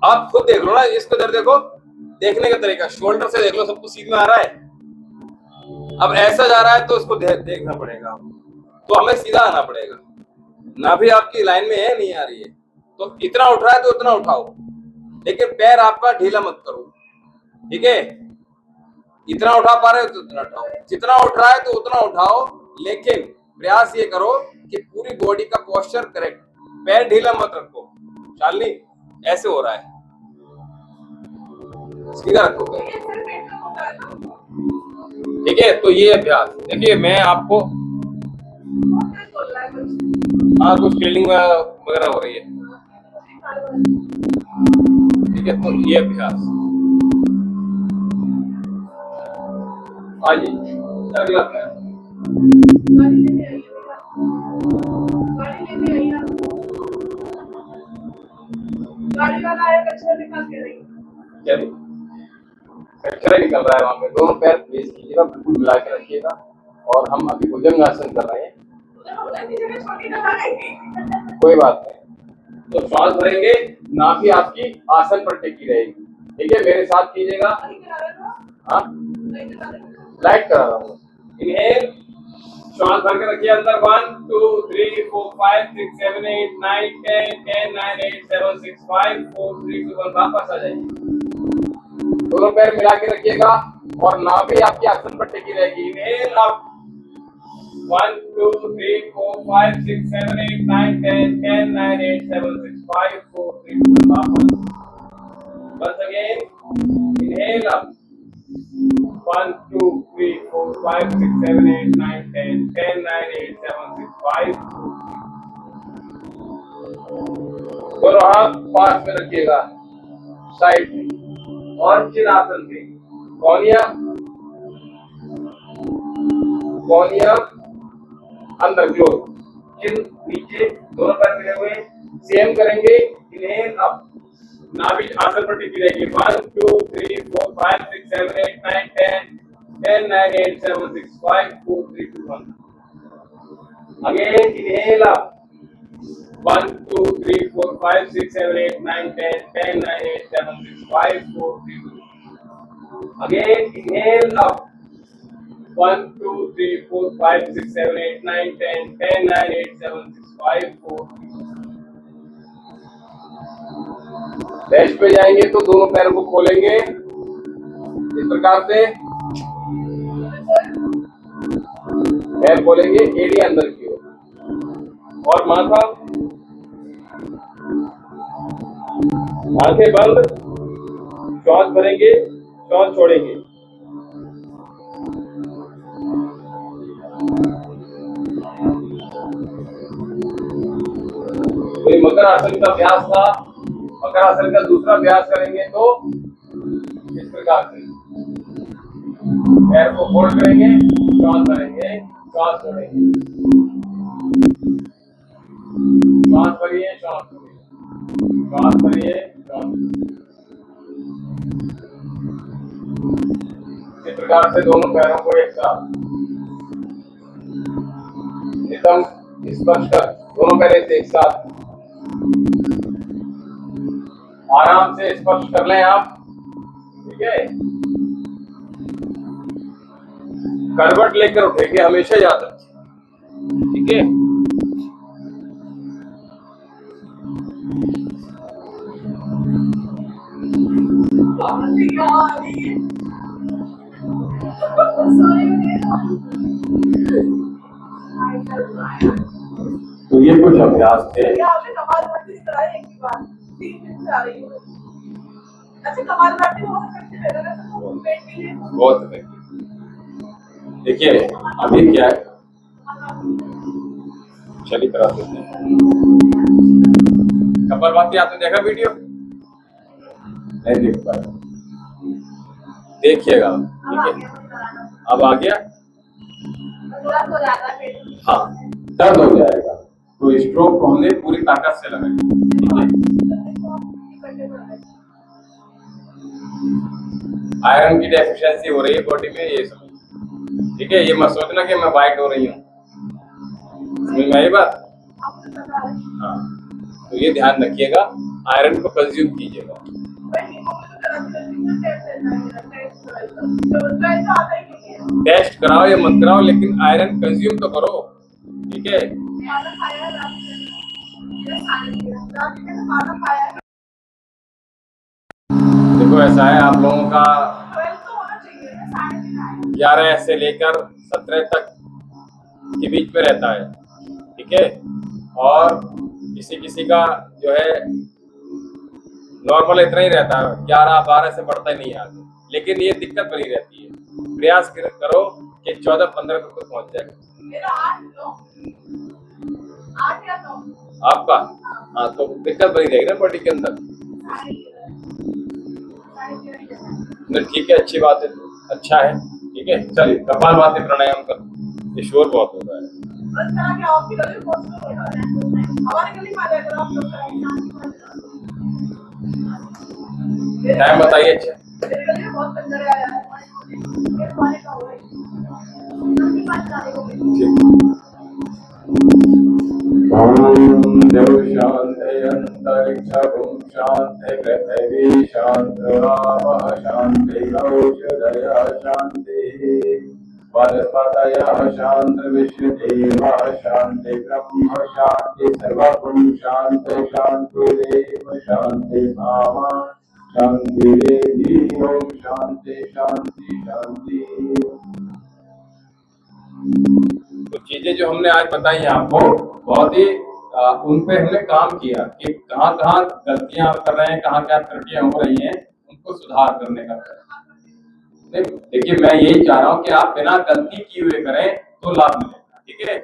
आप खुद देख लो ना, इसको इधर देखो, देखने का तरीका शोल्डर से देख लो, सबको सीध में आ रहा है। अब ऐसा जा रहा है तो इसको देखना पड़ेगा, तो हमें सीधा आना पड़ेगा। ना भी आपकी लाइन में है, नहीं आ रही है तो इतना उठ रहा है तो उतना उठाओ, लेकिन पैर आपका ढीला मत करो। ठीक है इतना उठा पा रहे हो तो उतना उठाओ, जितना उठ रहा है तो उतना उठाओ, लेकिन प्रयास ये करो कि पूरी बॉडी का पोस्चर करेक्ट, पैर ढीला मत रखो। शालिनी ऐसे हो रहा है, सीधा रखो। ठीक है तो ये अभ्यास देखिए मैं आपको, हाँ कुछ फीलिंग वगैरह हो रही है। ठीक है तो ये अभ्यास आइए अगला अभ्यास। गाड़ी वाला आया, कचरा निकाल के रही। चलिए कचरा निकल रहा है वहां पे, दोनों पैर प्लेस कीजिएगा, बिल्कुल मिला के रखिएगा। और हम अभी भुजंगासन कर रहे हैं, कोई बात नहीं। तो श्वास भरेंगे, नाभि आपकी आसन पर टिकी रहेगी। ठीक है मेरे साथ कीजिएगा। हाँ लाइट करा रहा हूँ। इनहेल श्वास भर के रखिए अंदर। 1 2 3 4 5 6 7 8 9 10 10 9 8 7 6 5 4 3 2 1। वापस आ जाइए। दोनों पैर मिला के रखिएगा और नाभि आपकी आसन पर टिकी रहेगी। Inhale up 1 2 3 4 5 6 7 8 9 10 10 9 8 7 6 5 4 3 2 1। वापस। Once again, inhale up. 1 2 3 4 5 6 7 8 9 10 10 9 8 7 6 5 दोनों हाथ पास में रखिएगा साइड में और चिन आसन पे। कोनिया अंदर क्लोज, चिन नीचे, दोनों पैर मिले हुए। सेम करेंगे। इनहेल अप, नाभि आसन पर टिकी रहेगी। 1 2 3 4 5 6 7 8 9 10 10 9 8 7 6 5 4 3 2 1। Again inhale up 1 2 3 4 5 6 7 8 9 10 10 9 8 7 6 5 4 3 2। Again inhale up 1 2 3 4 5 6 7 8 9 10 10 9 8 7 6 5 4 3 2। Rest पे जाएंगे तो दोनों पैरों को खोलेंगे इस प्रकार से। पैर खोलेंगे, एड़ी अंदर की ओर और माथा, आंखें बंद, श्वास भरेंगे, श्वास छोड़ेंगे। तो ये मकर आसन का अभ्यास था। मकर आसन का दूसरा अभ्यास करेंगे तो इस प्रकार से पैर को फोल्ड करेंगे, श्वास भरेंगे, श्वास छोड़ेंगे, श्वास भरिए, श्वास छोड़िए, श्वास भरिए, श्वास। इस प्रकार से दोनों पैरों को एक साथ एकदम स्पष्ट कर, दोनों पैर एक साथ आराम से स्पर्श कर लें आप। ठीक है, करवट लेकर उठेंगे हमेशा याद रखें। ठीक है, तो ये कुछ अभ्यास थे। अच्छा, कपालभाति बहुत इफेक्टिव है ना पेट के लिए। बहुत इफेक्टिव। देखिए अभी क्या है, चलिए करा देते हैं। कपालभाति आपने देखा वीडियो? नहीं देख पाया, देखिएगा। ठीक है, अब आ गया। हाँ, दर्द हो जाएगा तो स्ट्रोक को हमने पूरी ताकत से लगाई। ठीक है, आयरन की डेफिशिएंसी हो रही है बॉडी में, ये समझ। ठीक है, ये मत सोचना कि मैं वाइट हो रही हूँ, समझ में आई बात? हाँ, तो ये ध्यान रखिएगा, आयरन को कंज्यूम कीजिएगा। टेस्ट कराओ या मत कराओ, लेकिन आयरन कंज्यूम तो करो। ठीक है, देखो ऐसा है, आप लोगों का 11 से लेकर 17 तक के बीच में रहता है। ठीक है, और किसी किसी का जो है नॉर्मल इतना ही रहता है, 11-12 से बढ़ता ही नहीं आगे, लेकिन ये दिक्कत बनी रहती है। प्रयास करो कि 14-15 तक पहुंच जाएगा। आपका हाँ, तो दिक्कत बनी रहेगी ना बॉडी के अंदर। ठीक है, अच्छी बात है, अच्छा है। ठीक है, चलिए कपालभाति प्राणायाम कर, ये शोर बहुत हो रहा है। टाइम बताइए। अच्छा, देव शांति अंतरिक्षं शांति पृथिवी शांति आपः शांति औषधयः शांति। वनस्पतय शांति विष्णुदेव शांति ब्रह्म शांति सर्वभूम शांति शांतिरेव शांति भावा शांतिरेधि ओम शांति शांति शांति। तो चीजें जो हमने आज बताई हैं आपको, बहुत ही उन पे हमने काम किया कि कहाँ कहाँ गलतियां आप कर रहे हैं, कहाँ क्या त्रुटियां हो रही हैं, उनको सुधार करने का। देखिए मैं यही चाह रहा हूं कि आप बिना गलती किए हुए करें तो लाभ मिलेगा, ठीक है।